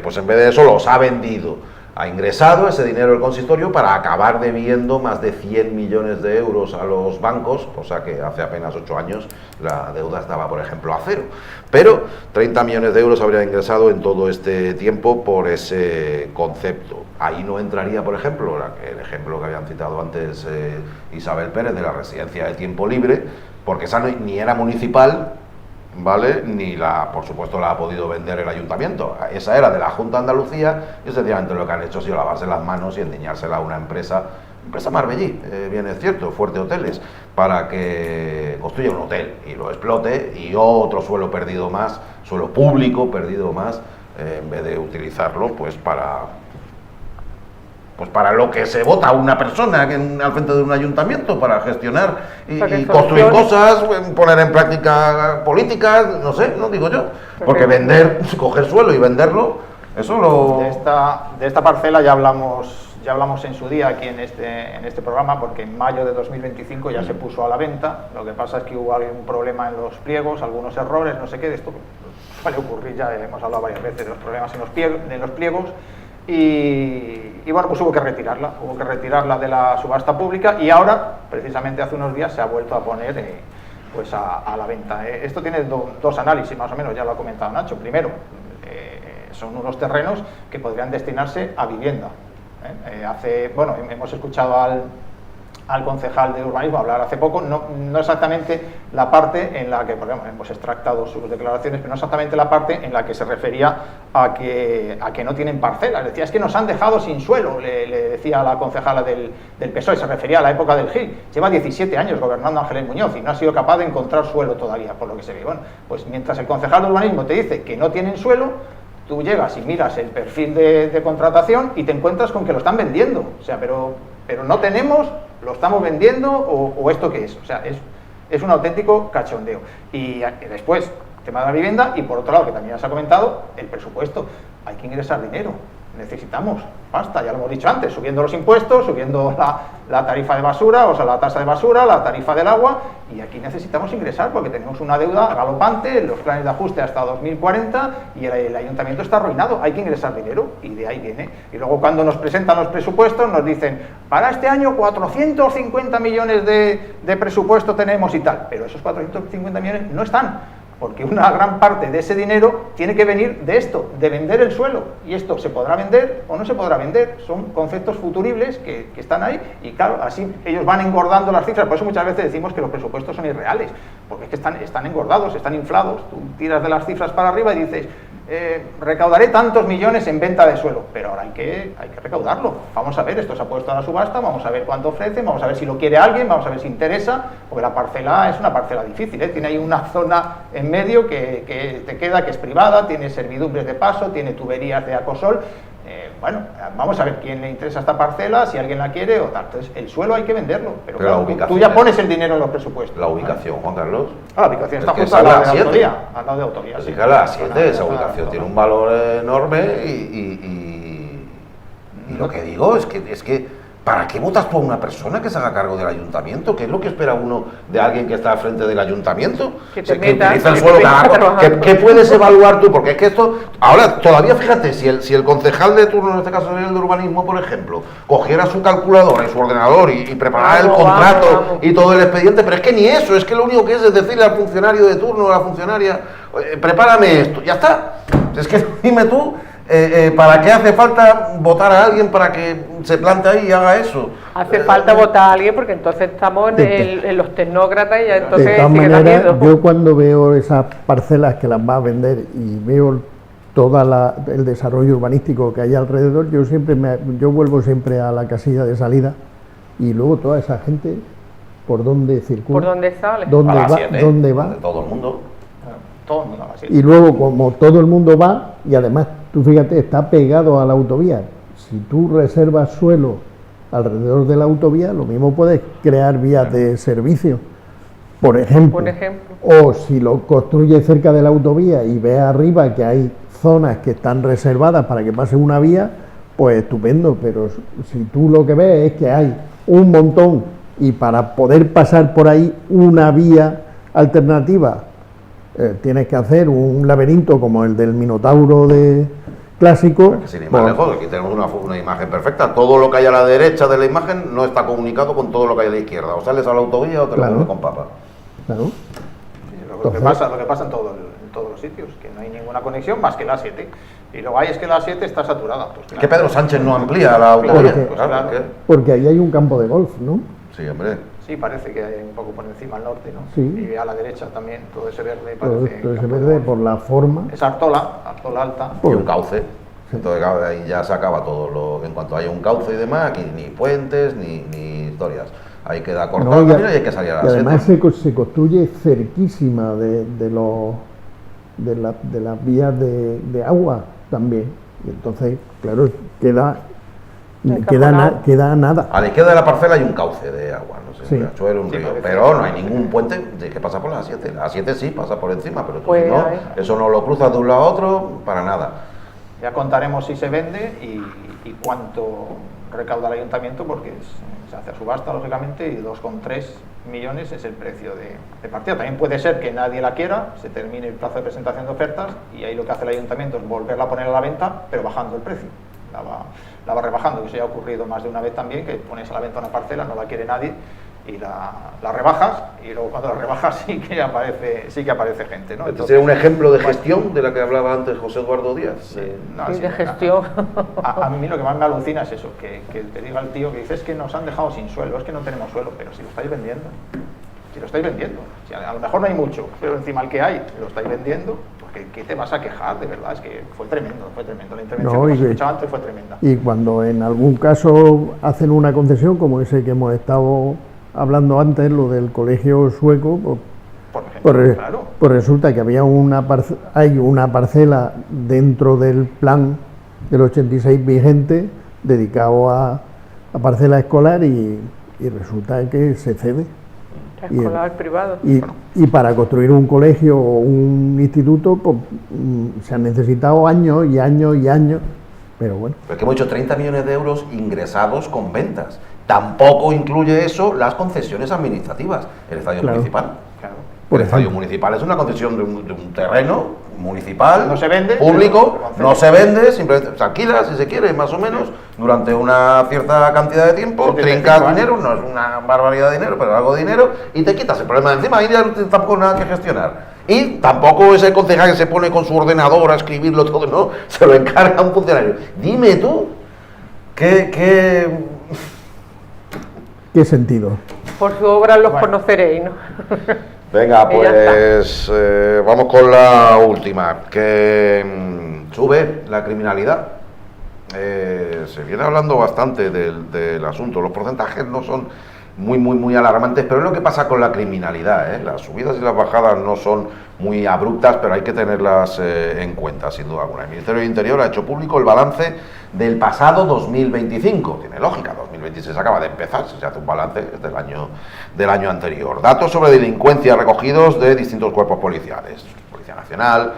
pues en vez de eso los ha vendido ha ingresado ese dinero del consistorio para acabar debiendo más de 100 millones de euros a los bancos, cosa que hace apenas 8 años la deuda estaba, por ejemplo, a cero. Pero 30 millones de euros habría ingresado en todo este tiempo por ese concepto. Ahí no entraría, por ejemplo, el ejemplo que habían citado antes Isabel Pérez de la residencia de tiempo libre, porque esa ni era municipal, ¿vale? Ni por supuesto la ha podido vender el ayuntamiento. Esa era de la Junta de Andalucía y sencillamente lo que han hecho ha sido lavarse las manos y endiñársela a una empresa marbellí, bien es cierto, Fuerte Hoteles, para que construya un hotel y lo explote, y otro suelo perdido más, suelo público perdido más, en vez de utilizarlo pues para lo que se vota una persona al frente de un ayuntamiento, para gestionar y construir cosas, poner en práctica políticas, no sé, no digo yo, porque coger suelo y venderlo, eso lo... De esta parcela ya hablamos en su día aquí en este programa, porque en mayo de 2025 ya se puso a la venta. Lo que pasa es que hubo algún problema en los pliegos, algunos errores, no sé qué, de esto suele ocurrir, ya hemos hablado varias veces de los problemas en los pliegos. Y bueno, pues hubo que retirarla de la subasta pública, y ahora, precisamente hace unos días, se ha vuelto a poner pues a la venta. Esto tiene dos análisis, más o menos, ya lo ha comentado Nacho. Primero, son unos terrenos que podrían destinarse a vivienda. Bueno, hemos escuchado al concejal de urbanismo hablar hace poco, no exactamente la parte en la que, por ejemplo, hemos extractado sus declaraciones, pero no exactamente la parte en la que se refería a que no tienen parcelas. Decía, es que nos han dejado sin suelo, le decía a la concejala del PSOE, se refería a la época del Gil. Lleva 17 años gobernando Ángeles Muñoz y no ha sido capaz de encontrar suelo todavía, por lo que se ve. Bueno, pues mientras el concejal de urbanismo te dice que no tienen suelo, tú llegas y miras el perfil de contratación y te encuentras con que lo están vendiendo. O sea, pero no tenemos, lo estamos vendiendo, o esto qué es. O sea, es un auténtico cachondeo. Y después, tema de la vivienda, y por otro lado, que también ya se ha comentado, el presupuesto. Hay que ingresar dinero. Necesitamos pasta, ya lo hemos dicho antes, subiendo los impuestos, subiendo la tarifa de basura, o sea, la tasa de basura, la tarifa del agua, y aquí necesitamos ingresar porque tenemos una deuda galopante, los planes de ajuste hasta 2040, y el ayuntamiento está arruinado. Hay que ingresar dinero, y de ahí viene. Y luego, cuando nos presentan los presupuestos, nos dicen, para este año 450 millones de presupuesto tenemos y tal, pero esos 450 millones no están, porque una gran parte de ese dinero tiene que venir de esto, de vender el suelo. Y esto se podrá vender o no se podrá vender. Son conceptos futuribles que están ahí, y claro, así ellos van engordando las cifras. Por eso muchas veces decimos que los presupuestos son irreales, porque es que están engordados, están inflados. Tú tiras de las cifras para arriba y dices, recaudaré tantos millones en venta de suelo, pero ahora hay que recaudarlo. Vamos a ver, esto se ha puesto a la subasta, vamos a ver cuánto ofrecen, vamos a ver si lo quiere alguien, vamos a ver si interesa, porque la parcela es una parcela difícil, tiene ahí una zona en medio que te queda, que es privada, tiene servidumbres de paso, tiene tuberías de Acosol. Bueno, vamos a ver quién le interesa esta parcela, si alguien la quiere o tal. Entonces, el suelo hay que venderlo, pero claro, tú ya pones el dinero en los presupuestos. La ubicación, Juan Carlos. La ubicación está justo al lado de autoría. Así que a las 7 esa ubicación tiene un valor enorme, y lo que digo es que ¿para qué votas tú a una persona que se haga cargo del ayuntamiento? ¿Qué es lo que espera uno de alguien que está al frente del ayuntamiento? Que utiliza el suelo ¿Qué puedes evaluar tú? Porque es que esto... Ahora, todavía fíjate, si el concejal de turno, en este caso el de urbanismo, por ejemplo, cogiera su calculadora y su ordenador y preparara el contrato y todo el expediente, pero es que ni eso, es que lo único que es decirle al funcionario de turno, a la funcionaria, prepárame esto, ya está. Es que dime tú... ¿para qué hace falta votar a alguien para que se plante ahí y haga eso? Hace falta votar a alguien porque entonces estamos en los tecnócratas y ya entonces... De todas maneras, yo cuando veo esas parcelas que las va a vender y veo todo el desarrollo urbanístico que hay alrededor, yo vuelvo siempre a la casilla de salida, y luego toda esa gente, ¿por dónde circula? ¿Por dónde sale? ¿Dónde va? Todo el mundo. Y luego, como todo el mundo va, y además, tú fíjate, está pegado a la autovía. Si tú reservas suelo alrededor de la autovía, lo mismo puedes crear vías de servicio, por ejemplo. O si lo construyes cerca de la autovía y ves arriba que hay zonas que están reservadas para que pase una vía, pues estupendo. Pero si tú lo que ves es que hay un montón, y para poder pasar por ahí una vía alternativa, tienes que hacer un laberinto como el del Minotauro clásico. Porque sin ir más lejos, aquí tenemos una imagen perfecta. Todo lo que hay a la derecha de la imagen no está comunicado con todo lo que hay a la izquierda. O sales a la autovía o te lo comes con papa. Claro. Sí, lo que pasa en todos los sitios, que no hay ninguna conexión más que la 7. Y luego es que la 7 está saturada. Pues claro. ¿Que Pedro Sánchez no amplía la autovía? Porque ahí hay un campo de golf, ¿no? Sí, hombre. Sí, parece que hay un poco por encima al norte, ¿no? Sí. Y a la derecha también, todo ese verde parece. Todo ese verde por la forma. Es Artola alta. Y un cauce. Entonces ahí ya se acaba todo. En cuanto haya un cauce y demás, aquí ni puentes ni historias. Ahí queda cortado el camino y hay que salir a la 7. Además se construye cerquísima de las vías de agua también. Y entonces, claro, queda nada. A la izquierda de la parcela hay un cauce de agua, no sé, un riachuelo, un río, pero no hay ningún puente que pasa por la 7. La 7 sí pasa por encima, pero tú, si no, eso no lo cruzas de un lado a otro, para nada. Ya contaremos si se vende y cuánto recauda el ayuntamiento, porque se hace a subasta, lógicamente, y 2,3 millones es el precio de partida. También puede ser que nadie la quiera, se termine el plazo de presentación de ofertas y ahí lo que hace el ayuntamiento es volverla a poner a la venta, pero bajando el precio. La va rebajando, que eso ya ha ocurrido más de una vez también, que pones a la venta una parcela, no la quiere nadie y la rebajas, y luego cuando la rebajas sí que aparece gente, ¿no? Entonces, ¿es un ejemplo de gestión de la que hablaba antes José Eduardo Díaz? Sí, de gestión. A mí lo que más me alucina es eso, que te diga el tío que dice, es que nos han dejado sin suelo, es que no tenemos suelo, pero si lo estáis vendiendo. Si a lo mejor no hay mucho, pero encima el que hay lo estáis vendiendo, pues ¿qué te vas a quejar? De verdad, es que fue tremendo. La intervención que hemos escuchado antes fue tremenda. Y cuando en algún caso hacen una concesión, como ese que hemos estado hablando antes, lo del colegio sueco, pues resulta que había hay una parcela dentro del plan del 86 vigente dedicado a parcela escolar y resulta que se cede. Escolar privado. Y para construir un colegio o un instituto pues, se han necesitado años y años y años, pero bueno. Pero es que hemos hecho 30 millones de euros ingresados con ventas. Tampoco incluye eso las concesiones administrativas. El estadio municipal. Claro. El estadio municipal es una concesión de un terreno municipal, no se vende, público, no se vende, simplemente se alquila, si se quiere, más o menos, durante una cierta cantidad de tiempo, trincas dinero, no es una barbaridad de dinero, pero algo de dinero, y te quitas el problema de encima, ahí ya no tienes tampoco nada que gestionar. Y tampoco ese concejal que se pone con su ordenador a escribirlo todo, no, se lo encarga un funcionario. Dime tú, ¿qué sentido? Por su obra los conoceréis, ¿no? Venga, pues vamos con la última, que sube la criminalidad. Se viene hablando bastante del asunto, los porcentajes no son muy alarmantes, pero es lo que pasa con la criminalidad, Las subidas y las bajadas no son muy abruptas, pero hay que tenerlas en cuenta, sin duda alguna. El Ministerio del Interior ha hecho público el balance del pasado 2025, tiene lógica, 2026 acaba de empezar, si se hace un balance del año anterior. Datos sobre delincuencia recogidos de distintos cuerpos policiales, Policía Nacional,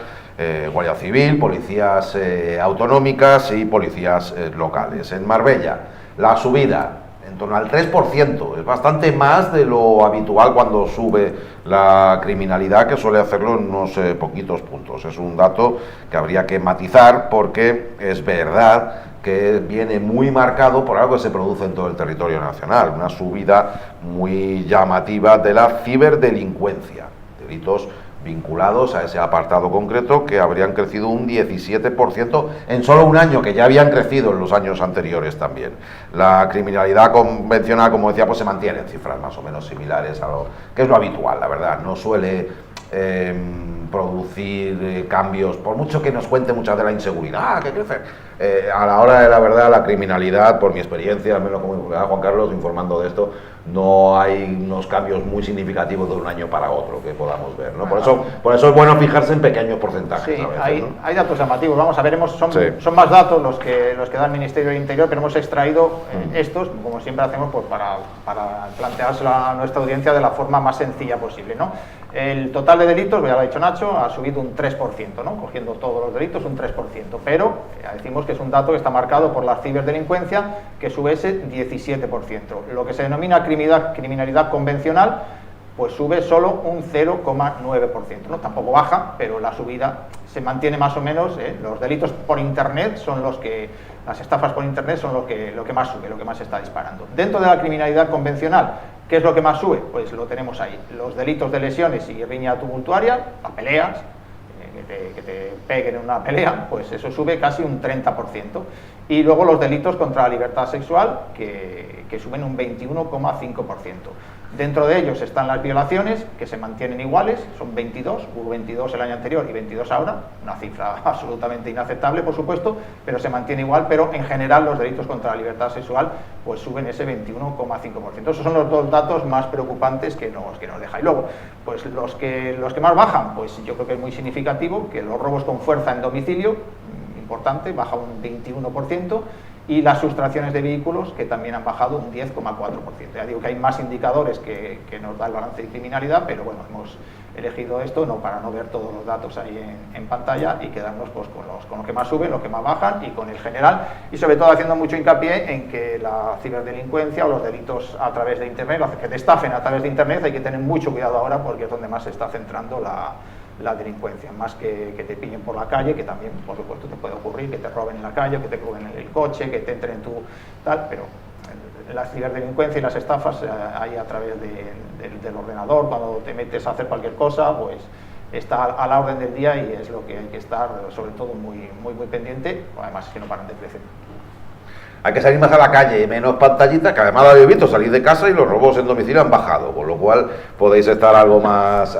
Guardia Civil, policías autonómicas y policías locales. En Marbella, la subida en torno al 3%, es bastante más de lo habitual cuando sube la criminalidad, que suele hacerlo en unos poquitos puntos. Es un dato que habría que matizar porque es verdad que viene muy marcado por algo que se produce en todo el territorio nacional, una subida muy llamativa de la ciberdelincuencia, delitos vinculados a ese apartado concreto que habrían crecido un 17% en solo un año, que ya habían crecido en los años anteriores también. La criminalidad convencional, como decía, pues se mantiene en cifras más o menos similares a lo que es lo habitual, la verdad, no suele producir cambios, por mucho que nos cuente muchas de la inseguridad, que crece. A la hora de la verdad, la criminalidad, por mi experiencia, al menos como Juan Carlos informando de esto, no hay unos cambios muy significativos de un año para otro que podamos ver, ¿no? Por eso es bueno fijarse en pequeños porcentajes. Sí, a veces, ¿no? Hay datos llamativos, vamos a ver, son más datos los que da el Ministerio del Interior, pero hemos extraído estos, como siempre hacemos, pues para planteárselo a nuestra audiencia de la forma más sencilla posible, ¿no? El total de delitos, ya lo ha dicho Nacho, ha subido un 3%, ¿no? Cogiendo todos los delitos, un 3%, pero decimos que es un dato que está marcado por la ciberdelincuencia, que sube ese 17%. Lo que se denomina criminalidad convencional, pues sube solo un 0,9%, ¿no? Tampoco baja, pero la subida se mantiene más o menos. Los delitos por Internet son los que, las estafas por Internet son lo que más sube, lo que más está disparando. Dentro de la criminalidad convencional, ¿qué es lo que más sube? Pues lo tenemos ahí, los delitos de lesiones y riña tumultuaria, las peleas, que te peguen en una pelea, pues eso sube casi un 30%. Y luego los delitos contra la libertad sexual, que suben un 21,5%. Dentro de ellos están las violaciones, que se mantienen iguales, son 22, hubo 22 el año anterior y 22 ahora, una cifra absolutamente inaceptable, por supuesto, pero se mantiene igual, pero en general los delitos contra la libertad sexual pues suben ese 21,5%. Esos son los dos datos más preocupantes que nos deja. Y luego, pues los que más bajan, pues yo creo que es muy significativo que los robos con fuerza en domicilio, importante, baja un 21%, y las sustracciones de vehículos, que también han bajado un 10,4%. Ya digo que hay más indicadores que nos da el balance de criminalidad, pero bueno, hemos elegido esto para no ver todos los datos ahí en pantalla y quedarnos pues con los que más suben, los que más bajan y con el general, y sobre todo haciendo mucho hincapié en que la ciberdelincuencia o los delitos a través de Internet, los que te estafen a través de Internet, hay que tener mucho cuidado ahora porque es donde más se está centrando la delincuencia, más que te pillen por la calle, que también por supuesto te puede ocurrir, que te roben en la calle, que te roben en el coche, que te entren en tu tal, pero la ciberdelincuencia y las estafas ahí a través del ordenador, cuando te metes a hacer cualquier cosa, pues está a la orden del día y es lo que hay que estar sobre todo muy pendiente, además es que no paran de crecer. Hay que salir más a la calle, menos pantallitas, que además lo habéis visto, salir de casa y los robos en domicilio han bajado, con lo cual podéis estar algo más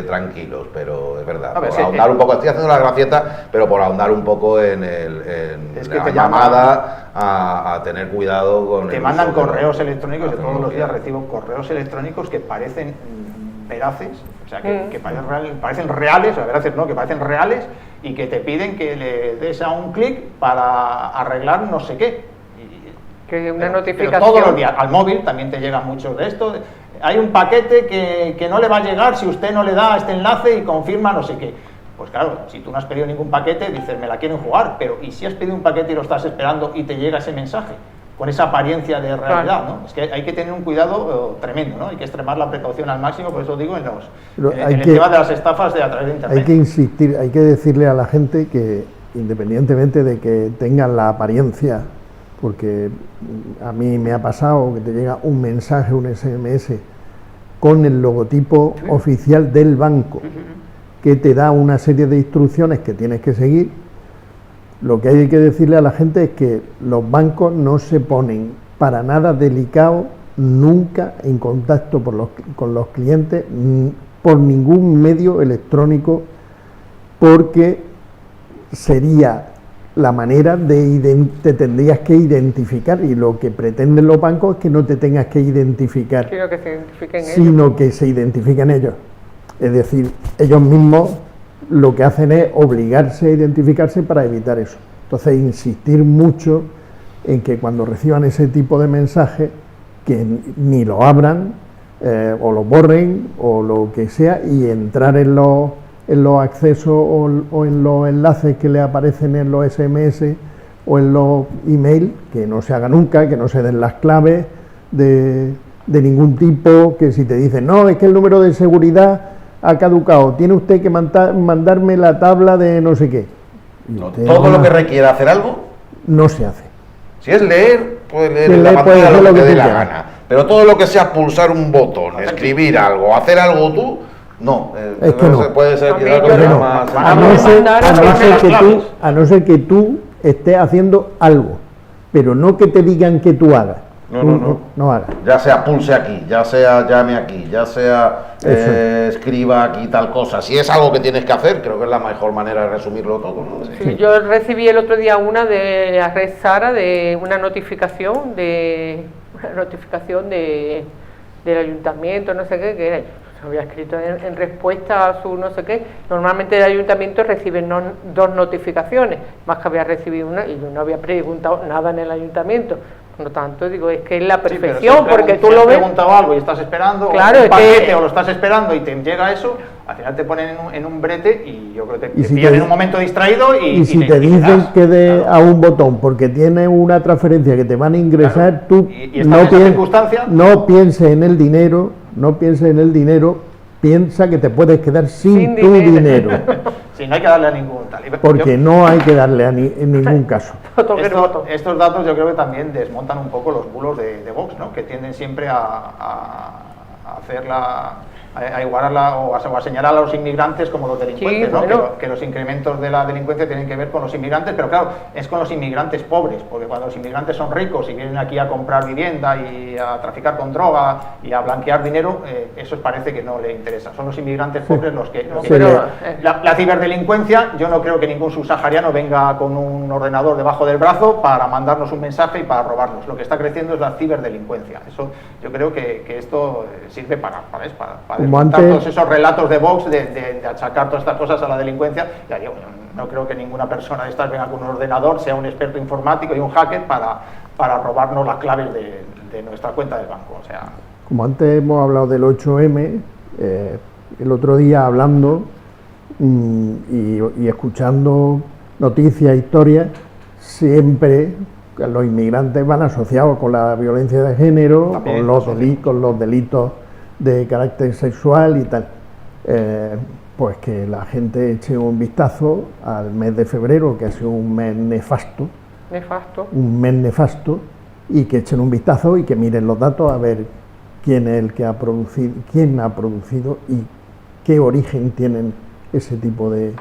tranquilos, pero es verdad, por ahondar un poco, estoy haciendo la gracieta, pero por ahondar un poco en la llamada a tener cuidado con te mandan correos electrónicos, yo todos los días recibo correos electrónicos que parecen veraces, o sea, que parecen reales, o veraces no, que parecen reales, y que te piden que le des a un clic para arreglar no sé qué. Que una notificación. Pero todos los días, al móvil también te llegan muchos de esto. Hay un paquete que no le va a llegar si usted no le da a este enlace y confirma no sé qué. Pues claro, si tú no has pedido ningún paquete, dices, me la quieren jugar, pero ¿y si has pedido un paquete y lo estás esperando y te llega ese mensaje? Con esa apariencia de realidad, ¿no? Es que hay que tener un cuidado tremendo, ¿no? Hay que extremar la precaución al máximo, por eso digo, en el tema de las estafas a través de Internet. Hay que insistir, hay que decirle a la gente que, independientemente de que tengan la apariencia, porque a mí me ha pasado que te llega un mensaje, un SMS, con el logotipo oficial del banco, que te da una serie de instrucciones que tienes que seguir. Lo que hay que decirle a la gente es que los bancos no se ponen para nada delicados nunca en contacto con los clientes por ningún medio electrónico, porque sería la manera te tendrías que identificar, y lo que pretenden los bancos es que no te tengas que identificar, sino que se identifiquen ellos. Es decir, ellos mismos lo que hacen es obligarse a identificarse para evitar eso. Entonces, insistir mucho en que cuando reciban ese tipo de mensajes, que ni lo abran, o lo borren, o lo que sea, y entrar en los accesos o en los enlaces que le aparecen en los SMS o en los email, que no se haga nunca, que no se den las claves de ningún tipo, que si te dicen, no, es que el número de seguridad ha caducado, tiene usted que mandarme la tabla de no sé qué. Todo lo que requiera hacer algo no se hace. Si es leer, puede leer en la pantalla lo que te dé la gana, pero todo lo que sea pulsar un botón, escribir algo, hacer algo tú, no, es que no. Puede ser a no ser que tú estés haciendo algo, pero no que te digan que tú hagas. No hagas. Ya sea pulse aquí, ya sea llame aquí, ya sea escriba aquí tal cosa. Si es algo que tienes que hacer, creo que es la mejor manera de resumirlo todo, ¿no? Sí, yo recibí el otro día una de la red Sara, de una notificación del ayuntamiento, no sé qué, que era, yo había escrito en respuesta a su no sé qué. Normalmente el ayuntamiento recibe dos notificaciones, más que había recibido una y yo no había preguntado nada en el ayuntamiento. Por lo tanto, digo, es que es la perfección, porque tú lo ves. Si has preguntado algo y estás esperando, claro, un paquete o lo estás esperando y te llega eso, al final te ponen en un brete y yo creo que te pillan en un momento distraído y si te dicen que dé a un botón porque tiene una transferencia que te van a ingresar, tú no pienses en el dinero, no pienses en el dinero, piensa que te puedes quedar sin tu dinero. Sí, no hay que darle a ningún tal. Porque no hay que darle en ningún caso. Estos datos yo creo que también desmontan un poco los bulos de Vox, ¿no? Que tienden siempre a hacerla... a igualarla o a señalar a los inmigrantes como los delincuentes, sí, ¿no? Bueno. Que los incrementos de la delincuencia tienen que ver con los inmigrantes, pero claro, es con los inmigrantes pobres, porque cuando los inmigrantes son ricos y vienen aquí a comprar vivienda y a traficar con droga y a blanquear dinero, eso parece que no le interesa. Son los inmigrantes pobres los que... La ciberdelincuencia, yo no creo que ningún subsahariano venga con un ordenador debajo del brazo para mandarnos un mensaje y para robarnos. Lo que está creciendo es la ciberdelincuencia. Eso yo creo que esto sirve para todos esos relatos de Vox de achacar todas estas cosas a la delincuencia. Ya digo, no creo que ninguna persona de estas venga con un ordenador, sea un experto informático y un hacker para robarnos las claves de nuestra cuenta del banco. O sea, como antes hemos hablado del 8M, el otro día hablando y escuchando noticias, historias, siempre los inmigrantes van asociados con la violencia de género, también, con los delitos de carácter sexual y tal. Pues que la gente eche un vistazo al mes de febrero, que ha sido un mes nefasto, y que echen un vistazo y que miren los datos a ver quién es el que ha producido, quién ha producido y qué origen tienen ese tipo de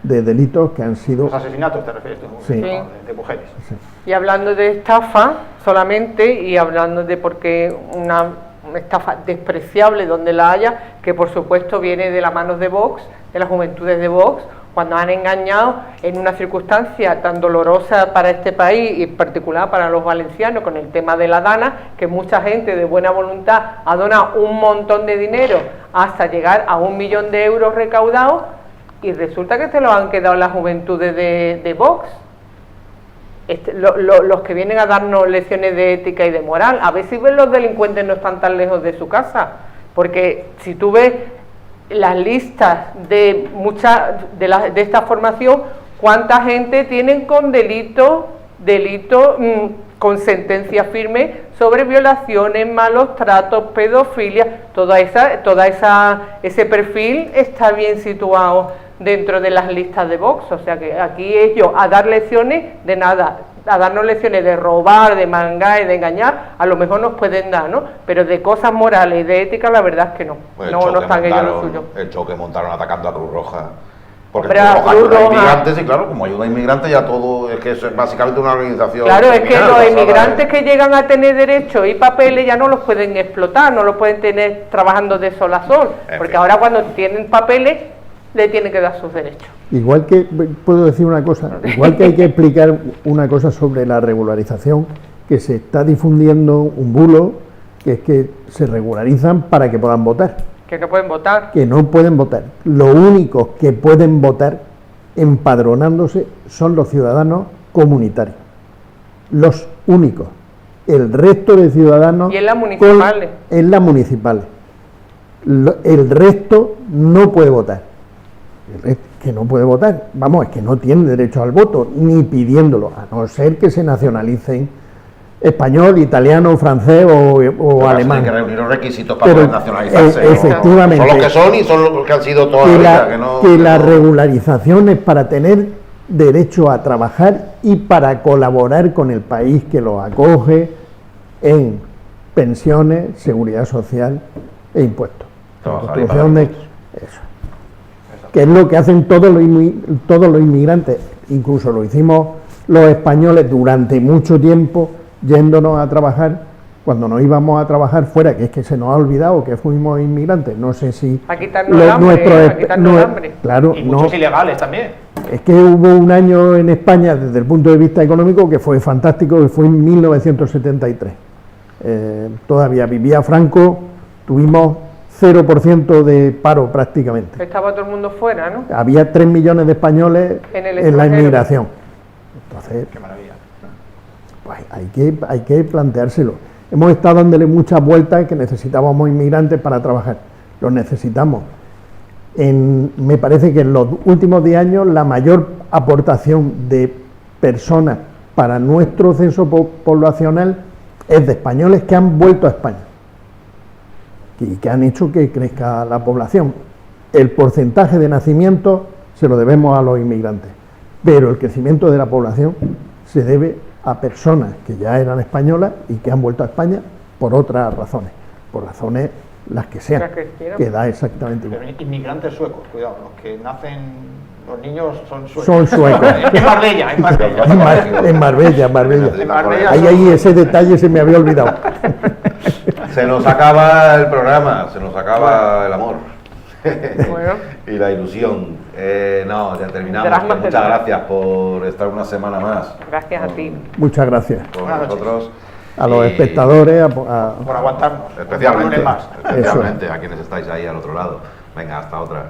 delitos que han sido... Los asesinatos, te refieres tú, sí. de mujeres. Sí. Y hablando de estafa solamente, y hablando de por qué una estafa despreciable donde la haya, que por supuesto viene de las manos de Vox, de las juventudes de Vox, cuando han engañado en una circunstancia tan dolorosa para este país y en particular para los valencianos con el tema de la Dana, que mucha gente de buena voluntad ha donado un montón de dinero hasta llegar a 1 millón de euros recaudados y resulta que se lo han quedado las juventudes de Vox. Los que vienen a darnos lecciones de ética y de moral, a ver si ven los delincuentes no están tan lejos de su casa, porque si tú ves las listas de de esta formación, cuánta gente tienen con delito con sentencia firme sobre violaciones, malos tratos, pedofilia, ese perfil está bien situado dentro de las listas de Vox, o sea que aquí ellos a dar lecciones de nada, a darnos lecciones de robar, de mangar y de engañar, a lo mejor nos pueden dar, ¿no? Pero de cosas morales y de ética la verdad es que no, pues no están ellos lo suyo. El choque montaron atacando a Cruz Roja, porque Cruz Roja ayuda a inmigrantes y claro, como ayuda a inmigrantes ya todo, es que es básicamente una organización. Claro, es que los inmigrantes que llegan a tener derechos y papeles ya no los pueden explotar, no los pueden tener trabajando de sol a sol, porque ahora cuando tienen papeles le tienen que dar sus derechos. Igual que, puedo decir una cosa, igual que hay que explicar una cosa sobre la regularización, que se está difundiendo un bulo, que es que se regularizan para que puedan votar. Que no pueden votar. Que no pueden votar. Los únicos que pueden votar empadronándose son los ciudadanos comunitarios. Los únicos. El resto de ciudadanos... Y en las municipales. En las municipales. El resto no puede votar. Que no puede votar, vamos, es que no tiene derecho al voto, ni pidiéndolo, a no ser que se nacionalicen español, italiano, francés o alemán. Hay que reunir los requisitos para poder nacionalizarse. Efectivamente. Son los que son y son los que han sido toda la vida. Que la regularización es para tener derecho a trabajar y para colaborar con el país que los acoge en pensiones, seguridad social e impuestos. Construcción de eso. Que es lo que hacen todos los inmigrantes, incluso lo hicimos los españoles durante mucho tiempo, yéndonos a trabajar, cuando nos íbamos a trabajar fuera, que es que se nos ha olvidado que fuimos inmigrantes, no sé si... A quitarnos el hambre, Claro, y muchos ilegales también. Es que hubo un año en España, desde el punto de vista económico, que fue fantástico, que fue en 1973. Todavía vivía Franco, tuvimos 0% de paro prácticamente. Estaba todo el mundo fuera, ¿no? Había 3 millones de españoles en la inmigración. Entonces, qué maravilla. Pues hay que planteárselo. Hemos estado dándole muchas vueltas que necesitábamos inmigrantes para trabajar. Los necesitamos. Me parece que en los últimos 10 años la mayor aportación de personas para nuestro censo poblacional es de españoles que han vuelto a España. y que han hecho que crezca la población. El porcentaje de nacimientos se lo debemos a los inmigrantes, pero el crecimiento de la población se debe a personas que ya eran españolas y que han vuelto a España por otras razones, por razones las que sean, que da exactamente igual. Pero inmigrantes suecos, cuidado, los que nacen, los niños son suecos. Son suecos. En Marbella, en Marbella. En Marbella. Ahí ese detalle se me había olvidado. Se nos acaba el programa, se nos acaba el amor. Bueno. Y la ilusión. No, ya terminamos. Muchas gracias por estar una semana más. Gracias a ti. Muchas gracias. Con nosotros. A los espectadores. Por aguantarnos. Especialmente a quienes estáis ahí al otro lado. Venga, hasta otra.